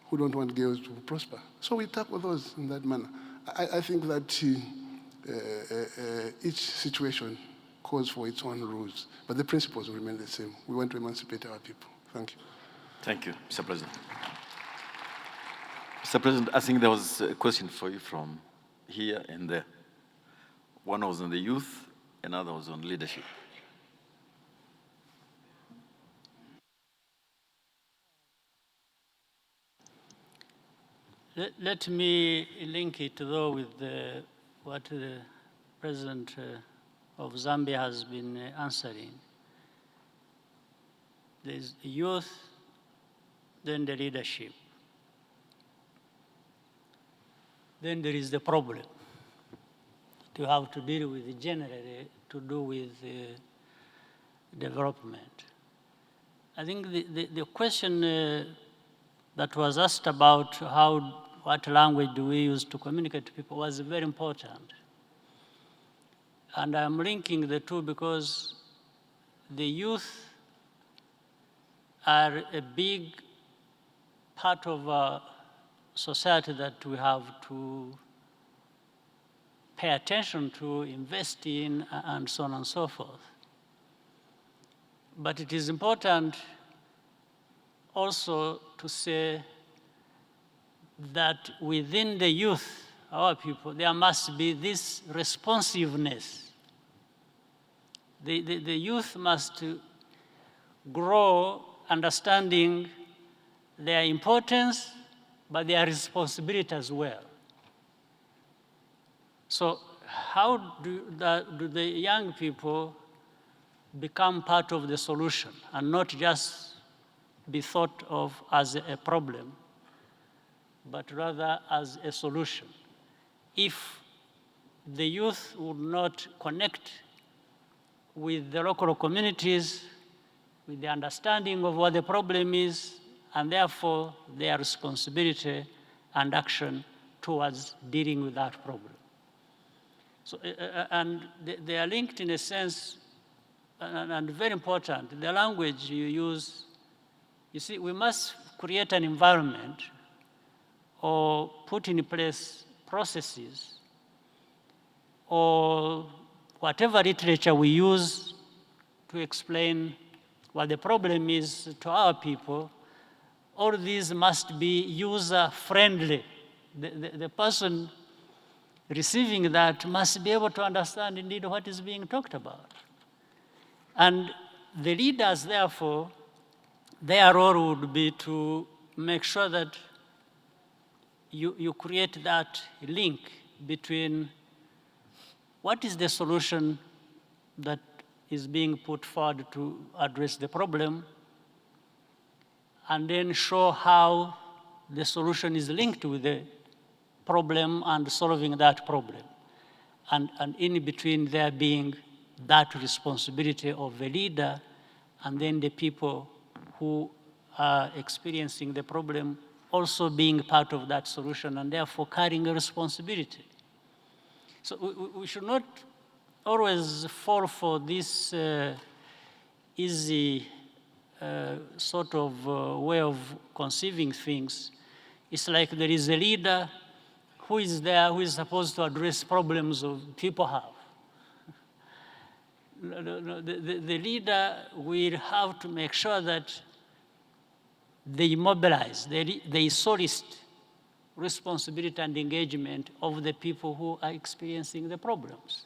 who don't want girls to prosper. So we tackle those in that manner. I think that each situation calls for its own rules, but the principles will remain the same. We want to emancipate our people. Thank you. Thank you, Mr. President. Mr. President, I think there was a question for you from here and there. One was on the youth, another was on leadership. Let me link it, though, with what the President of Zambia has been answering. There's the youth, then the leadership. Then there is the problem to have to deal with generally to do with development. I think the question that was asked about what language do we use to communicate to people was very important. And I'm linking the two because the youth are a big part of our society that we have to pay attention to, invest in, and so on and so forth. But it is important also to say that within the youth, our people, there must be this responsiveness. The youth must grow understanding their importance, but their responsibility as well. So how do the young people become part of the solution and not just be thought of as a problem, but rather as a solution? If the youth would not connect with the local communities, with the understanding of what the problem is, and therefore their responsibility and action towards dealing with that problem. So, and they are linked in a sense, and very important, the language you use. You see, we must create an environment or put in place processes or whatever literature we use to explain what the problem is to our people. All these must be user-friendly. The person receiving that must be able to understand indeed what is being talked about. And the leaders, therefore, their role would be to make sure that you create that link between what is the solution that is being put forward to address the problem, and then show how the solution is linked with the problem and solving that problem. And in between there being that responsibility of the leader and then the people who are experiencing the problem also being part of that solution and therefore carrying a responsibility. So we should not always fall for this easy sort of way of conceiving things. It's like there is a leader who is there, who is supposed to address problems of people have. The leader will have to make sure that they mobilize, they solicit responsibility and engagement of the people who are experiencing the problems.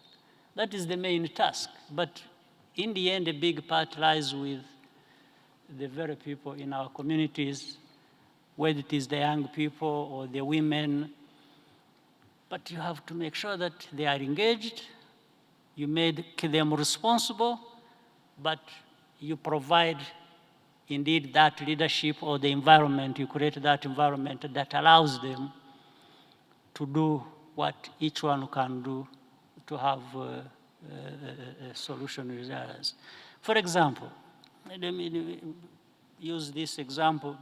That is the main task. But in the end, a big part lies with the very people in our communities, whether it is the young people or the women. But you have to make sure that they are engaged, you make them responsible, but you provide indeed that leadership or the environment, you create that environment that allows them to do what each one can do to have a solution resilience. For example, let me use this example,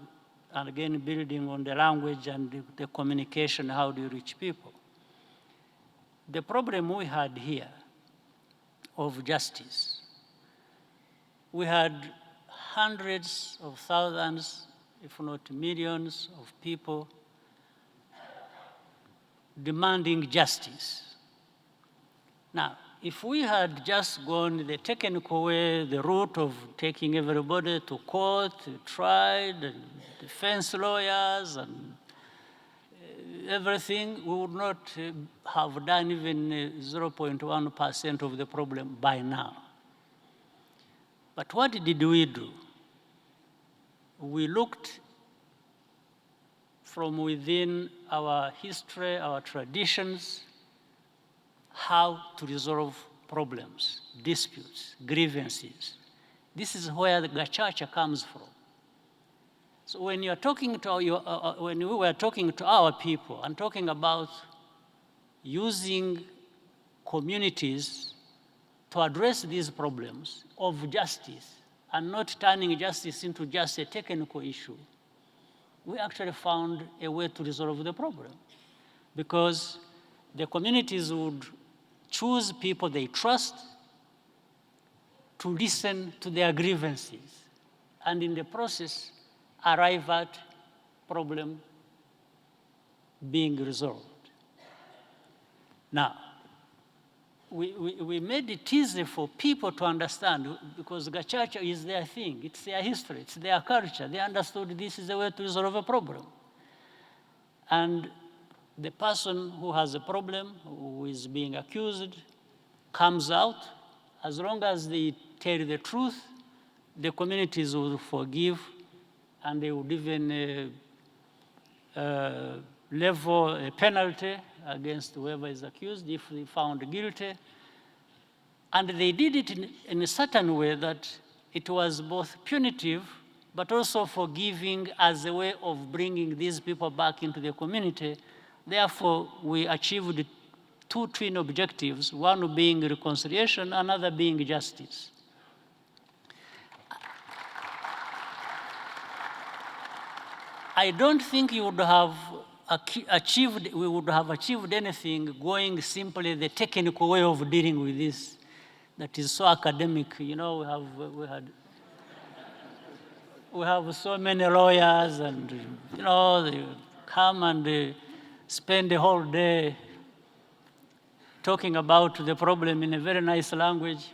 and again building on the language and the communication, how do you reach people? The problem we had here of justice, we had hundreds of thousands, if not millions, of people demanding justice. Now, if we had just gone the technical way, the route of taking everybody to court, tried, and defense lawyers, and everything, we would not have done even 0.1% of the problem by now. But what did we do? We looked from within our history, our traditions, how to resolve problems, disputes, grievances. This is where the gacaca comes from. So when you're talking to when we were talking to our people and talking about using communities to address these problems of justice and not turning justice into just a technical issue, we actually found a way to resolve the problem, because the communities would choose people they trust to listen to their grievances, and in the process, arrive at problem being resolved. Now, we made it easy for people to understand, because Gacaca is their thing, it's their history, it's their culture. They understood this is the way to resolve a problem. And the person who has a problem, who is being accused, comes out. As long as they tell the truth, the communities will forgive, and they would even level a penalty against whoever is accused if they found guilty. And they did it in a certain way that it was both punitive, but also forgiving as a way of bringing these people back into the community. Therefore, we achieved two twin objectives, one being reconciliation, another being justice. I don't think you would have we would have achieved anything going simply the technical way of dealing with this that is so academic. You know, we have so many lawyers, and you know, they come and spend the whole day talking about the problem in a very nice language.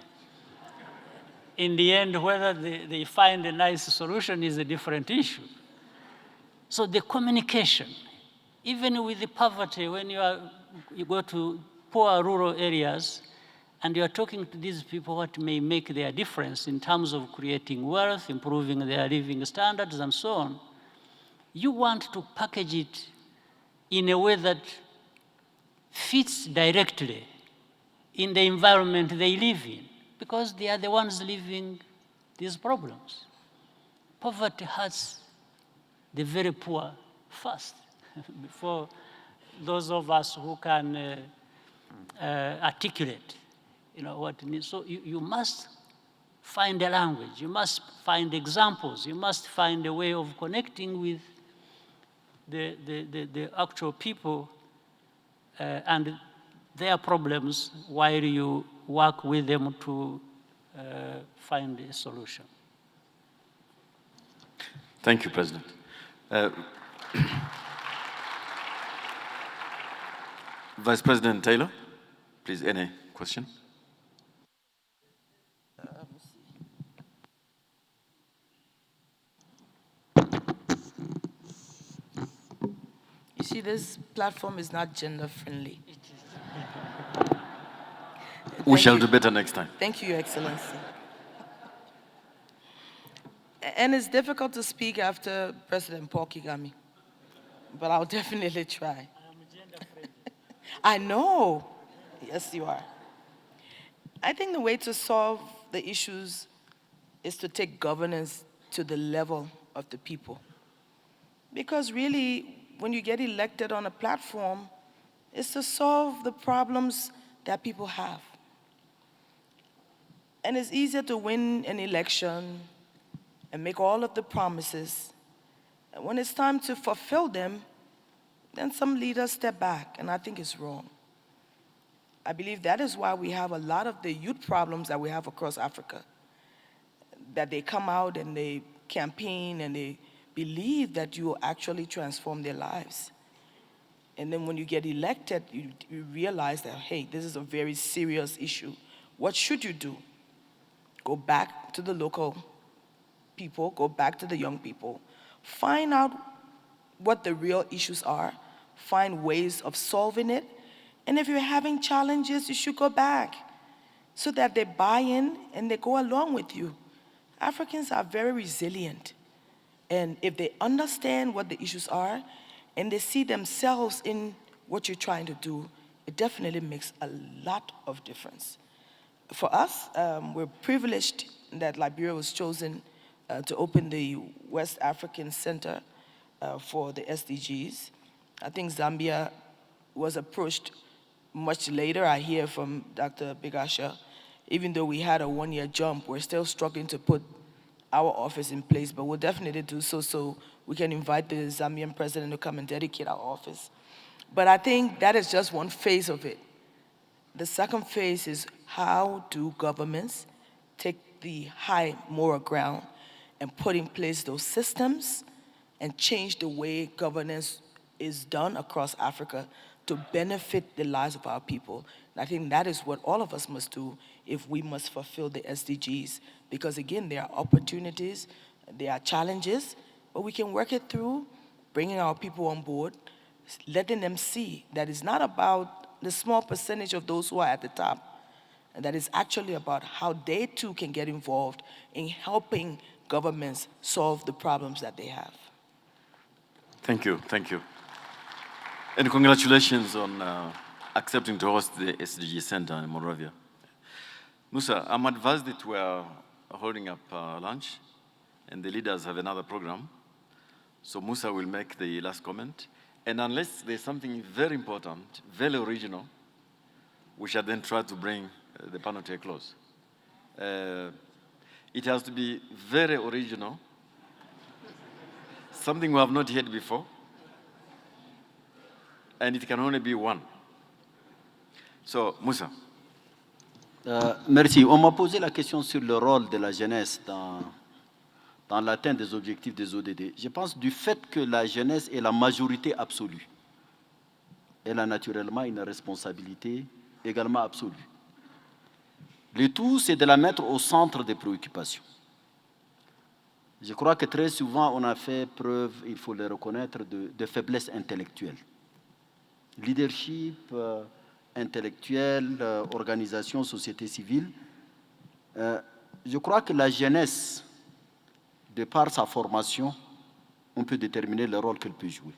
In the end, whether they find a nice solution is a different issue. So the communication, even with the poverty, when you go to poor rural areas and you are talking to these people, what may make their difference in terms of creating wealth, improving their living standards, and so on, you want to package it in a way that fits directly in the environment they live in, because they are the ones living these problems. Poverty hurts the very poor first, before those of us who can articulate, you know, what it means. So you must find a language, you must find examples, you must find a way of connecting with the actual people and their problems while you work with them to find a solution. Thank you, President. Vice President Taylor, please, any question? You see, this platform is not gender friendly. We shall do better next time. Thank you, Your Excellency. And it's difficult to speak after President Paul Kagame, but I'll definitely try. I know. Yes, you are. I think the way to solve the issues is to take governance to the level of the people. Because really, when you get elected on a platform, it's to solve the problems that people have. And it's easier to win an election and make all of the promises. And when it's time to fulfill them, then some leaders step back, and I think it's wrong. I believe that is why we have a lot of the youth problems that we have across Africa, that they come out and they campaign and they believe that you will actually transform their lives. And then when you get elected, you realize that, hey, this is a very serious issue. What should you do? Go back to the local people, go back to the young people, find out what the real issues are, find ways of solving it, and if you're having challenges, you should go back so that they buy in and they go along with you. Africans are very resilient, and if they understand what the issues are and they see themselves in what you're trying to do, it definitely makes a lot of difference. For us, we're privileged that Liberia was chosen to open the West African Center for the SDGs. I think Zambia was approached much later. I hear from Dr. Bigasha, even though we had a one-year jump, we're still struggling to put our office in place, but we'll definitely do so we can invite the Zambian president to come and dedicate our office. But I think that is just one phase of it. The second phase is how do governments take the high moral ground and put in place those systems and change the way governance is done across Africa to benefit the lives of our people. And I think that is what all of us must do if we must fulfill the SDGs. Because again, there are opportunities, there are challenges, but we can work it through, bringing our people on board, letting them see that it's not about the small percentage of those who are at the top, and that it's actually about how they too can get involved in helping governments solve the problems that they have. Thank you, thank you. And congratulations on accepting to host the SDG Center in Monrovia. Musa, I'm advised that we are holding up lunch, and the leaders have another program. So Musa will make the last comment. And unless there's something very important, very original, we shall then try to bring the panel to a close. It has to be very original, something we have not heard before, and it can only be one. So, Musa. Merci. On m'a posé la question sur le rôle de la jeunesse dans l'atteinte des objectifs des ODD. Je pense du fait que la jeunesse est la majorité absolue. Elle a naturellement une responsabilité également absolue. Le tout, c'est de la mettre au centre des préoccupations. Je crois que très souvent, on a fait preuve, il faut le reconnaître, de faiblesse intellectuelle. Leadership intellectuel, organisation, société civile. Je crois que la jeunesse, de par sa formation, on peut déterminer le rôle qu'elle peut jouer.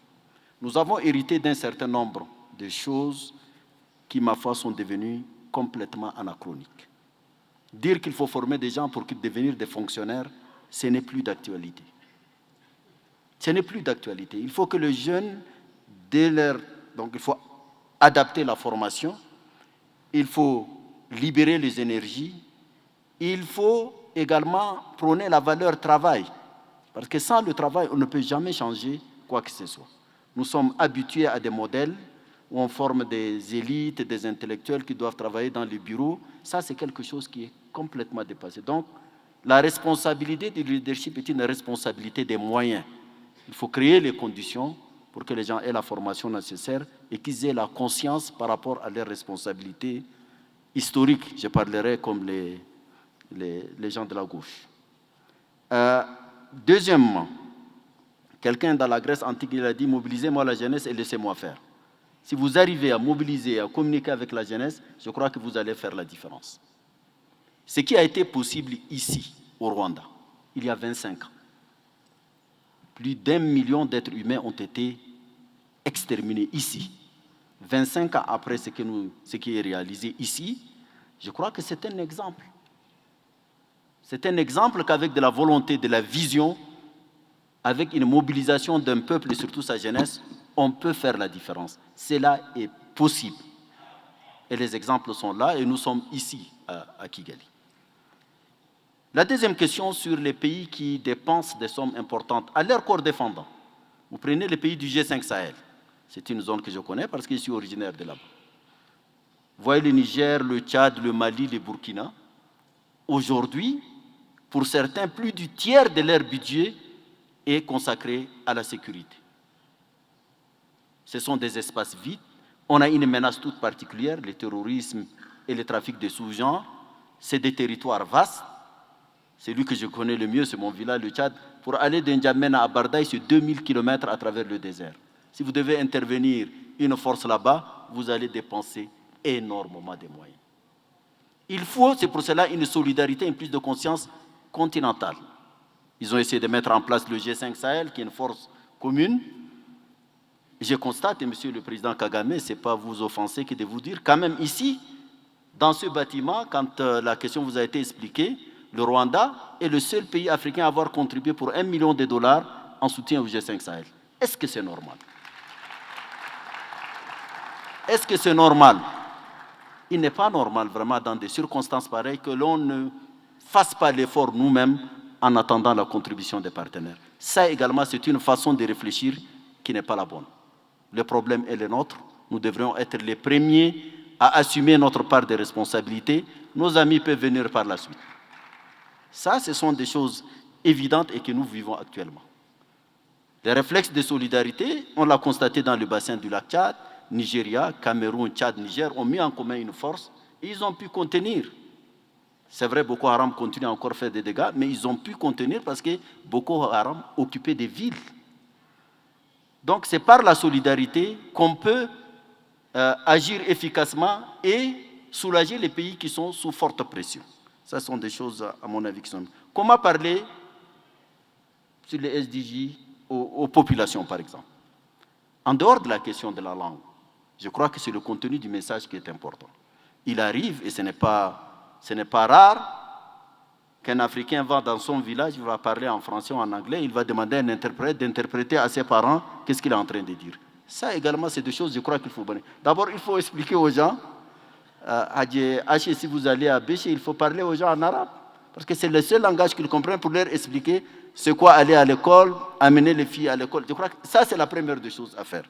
Nous avons hérité d'un certain nombre de choses qui, ma foi, sont devenues complètement anachroniques. Dire qu'il faut former des gens pour devenir des fonctionnaires, ce n'est plus d'actualité. Ce n'est plus d'actualité. Il faut que les jeunes, donc il faut adapter la formation, il faut libérer les énergies, il faut également prôner la valeur travail. Parce que sans le travail, on ne peut jamais changer quoi que ce soit. Nous sommes habitués à des modèles où on forme des élites, des intellectuels qui doivent travailler dans les bureaux. Ça, c'est quelque chose qui est complètement dépassé. Donc, la responsabilité du leadership est une responsabilité des moyens. Il faut créer les conditions pour que les gens aient la formation nécessaire et qu'ils aient la conscience par rapport à leurs responsabilités historiques. Je parlerai comme les gens de la gauche. Deuxièmement, quelqu'un dans la Grèce antique, il a dit « Mobilisez-moi la jeunesse et laissez-moi faire ». Si vous arrivez à mobiliser, à communiquer avec la jeunesse, je crois que vous allez faire la différence. Ce qui a été possible ici, au Rwanda, il y a 25 ans. Plus d'1 million d'êtres humains ont été exterminés ici. 25 ans après ce qui est réalisé ici, je crois que c'est un exemple. C'est un exemple qu'avec de la volonté, de la vision, avec une mobilisation d'un peuple et surtout sa jeunesse, on peut faire la différence. Cela est possible. Et les exemples sont là et nous sommes ici, à Kigali. La deuxième question sur les pays qui dépensent des sommes importantes à leur corps défendant. Vous prenez les pays du G5 Sahel. C'est une zone que je connais parce que je suis originaire de là-bas. Vous voyez le Niger, le Tchad, le Mali, le Burkina. Aujourd'hui, pour certains, plus du tiers de leur budget est consacré à la sécurité. Ce sont des espaces vides. On a une menace toute particulière, le terrorisme et le trafic de sous-genres. C'est des territoires vastes. Celui que je connais le mieux, c'est mon village, le Tchad. Pour aller d'N'Djamena à Bardaï, c'est 2000 km à travers le désert. Si vous devez intervenir une force là-bas, vous allez dépenser énormément de moyens. Il faut, c'est pour cela, une solidarité, une prise de conscience continentale. Ils ont essayé de mettre en place le G5 Sahel, qui est une force commune. Je constate, et Monsieur le Président Kagame, ce n'est pas vous offenser que de vous dire, quand même ici, dans ce bâtiment, quand la question vous a été expliquée, le Rwanda est le seul pays africain à avoir contribué pour $1 million en soutien au G5 Sahel. Est-ce que c'est normal? Est-ce que c'est normal? Il n'est pas normal, vraiment, dans des circonstances pareilles, que l'on ne fasse pas l'effort nous-mêmes en attendant la contribution des partenaires. Ça également, c'est une façon de réfléchir qui n'est pas la bonne. Le problème est le nôtre. Nous devrions être les premiers à assumer notre part de responsabilité. Nos amis peuvent venir par la suite. Ça, ce sont des choses évidentes et que nous vivons actuellement. Les réflexes de solidarité, on l'a constaté dans le bassin du lac Tchad, Nigeria, Cameroun, Tchad, Niger ont mis en commun une force et ils ont pu contenir. C'est vrai, Boko Haram continue à encore faire des dégâts, mais ils ont pu contenir parce que Boko Haram occupait des villes. Donc c'est par la solidarité qu'on peut agir efficacement et soulager les pays qui sont sous forte pression. Ça sont des choses, à mon avis, qui sont... Comment parler sur les SDG aux populations, par exemple? En dehors de la question de la langue, je crois que c'est le contenu du message qui est important. Il arrive, et ce n'est pas rare, qu'un Africain va dans son village, il va parler en français ou en anglais, il va demander à un interprète d'interpréter à ses parents qu'est-ce qu'il est en train de dire. Ça également, c'est des choses, je crois qu'il faut... D'abord, il faut expliquer aux gens, si vous allez à Béché, il faut parler aux gens en arabe, parce que c'est le seul langage qu'ils comprennent pour leur expliquer c'est quoi aller à l'école, amener les filles à l'école. Je crois que ça, c'est la première des choses à faire.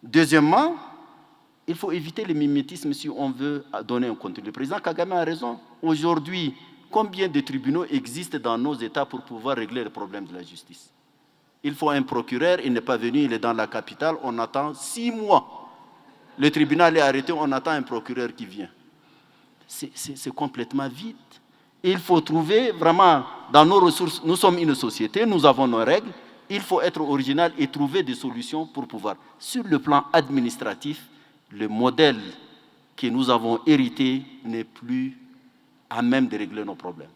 Deuxièmement, il faut éviter le mimétisme si on veut donner un contenu. Le président Kagame a raison. Aujourd'hui, combien de tribunaux existent dans nos États pour pouvoir régler les problèmes de la justice? Il faut un procureur, il n'est pas venu, il est dans la capitale, on attend 6 mois. Le tribunal est arrêté, on attend un procureur qui vient. C'est complètement vide. Il faut trouver vraiment, dans nos ressources, nous sommes une société, nous avons nos règles, il faut être original et trouver des solutions pour pouvoir. Sur le plan administratif, le modèle que nous avons hérité n'est plus à même de régler nos problèmes.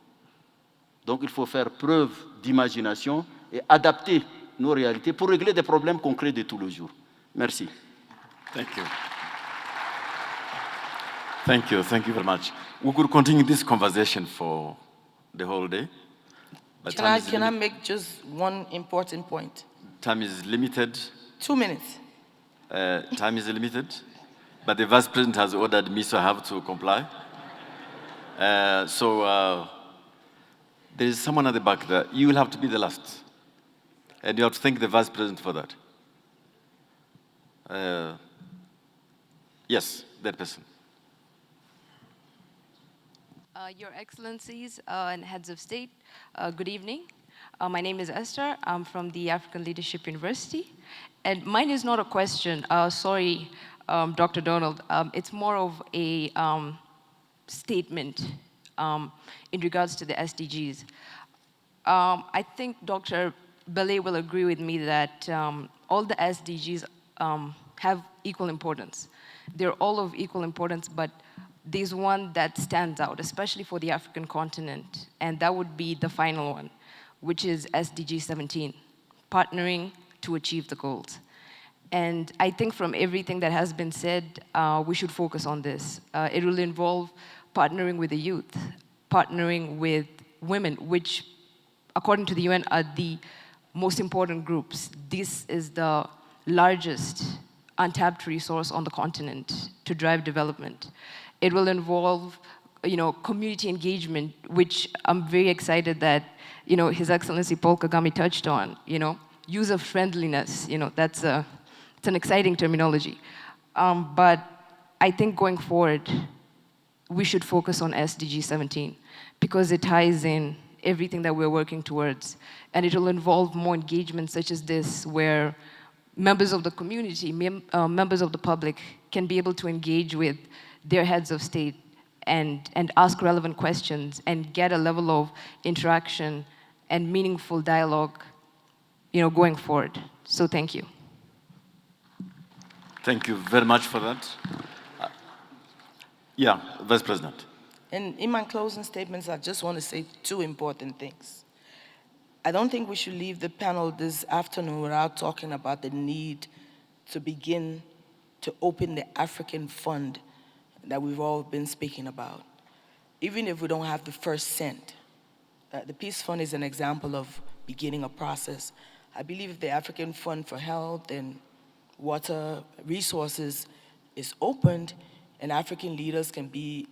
Donc il faut faire preuve d'imagination et adapter nos réalités pour régler des problèmes concrets de tous les jours. Merci. Thank you. Thank you. Thank you very much. We could continue this conversation for the whole day. But Can I make just one important point? Time is limited. 2 minutes. Time is limited. But the Vice President has ordered me, so I have to comply. There is someone at the back there. You will have to be the last. And you have to thank the Vice President for that. Yes, that person. Your Excellencies and Heads of State, good evening. My name is Esther. I'm from the African Leadership University. And mine is not a question. Sorry, Dr. Donald. It's more of a statement in regards to the SDGs. I think Dr. Belay will agree with me that all the SDGs have equal importance. They're all of equal importance, but there's one that stands out, especially for the African continent, and that would be the final one, which is SDG 17, partnering to achieve the goals. And I think from everything that has been said, we should focus on this. It will involve partnering with the youth, partnering with women, which, according to the UN, are the most important groups. This is the largest untapped resource on the continent to drive development. It will involve, community engagement, which I'm very excited that, His Excellency Paul Kagame touched on. User-friendliness, it's an exciting terminology. But I think going forward, we should focus on SDG 17 because it ties in everything that we're working towards. And it will involve more engagement such as this, where members of the community, members of the public can be able to engage with their heads of state and ask relevant questions and get a level of interaction and meaningful dialogue, going forward. So thank you. Thank you very much for that. Vice President. And in my closing statements, I just want to say 2 important things. I don't think we should leave the panel this afternoon without talking about the need to begin to open the African Fund that we've all been speaking about. Even if we don't have the first cent, the Peace Fund is an example of beginning a process. I believe if the African Fund for Health and Water Resources is opened, and African leaders can be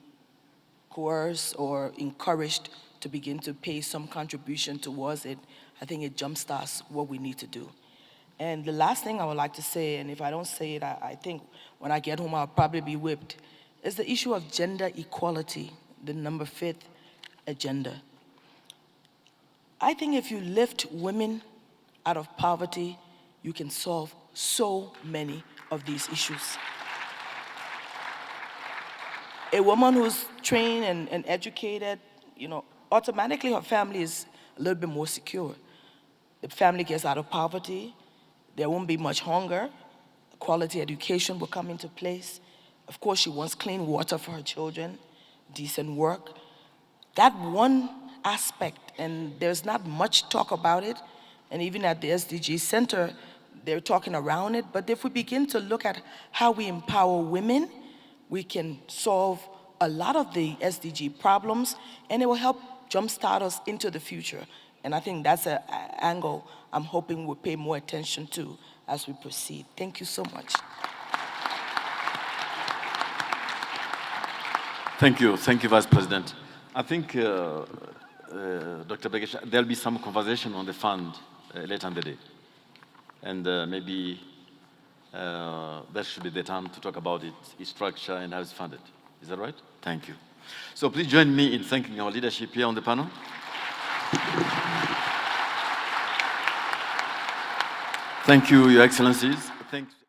coerced or encouraged to begin to pay some contribution towards it, I think it jumpstarts what we need to do. And the last thing I would like to say, and if I don't say it, I think when I get home I'll probably be whipped, is the issue of gender equality, the number 5th agenda. I think if you lift women out of poverty, you can solve so many of these issues. A woman who's trained and educated, automatically her family is a little bit more secure. The family gets out of poverty, there won't be much hunger, quality education will come into place. Of course, she wants clean water for her children, decent work. That one aspect, and there's not much talk about it, and even at the SDG Center, they're talking around it, but if we begin to look at how we empower women, we can solve a lot of the SDG problems, and it will help jumpstart us into the future. And I think that's an angle I'm hoping we'll pay more attention to as we proceed. Thank you so much. Thank you, Vice President. I think, Dr. Begesh, there'll be some conversation on the fund later in the day. And maybe that should be the time to talk about its structure and how it's funded. Is that right? Thank you. So please join me in thanking our leadership here on the panel. Thank you, Your Excellencies. Thanks.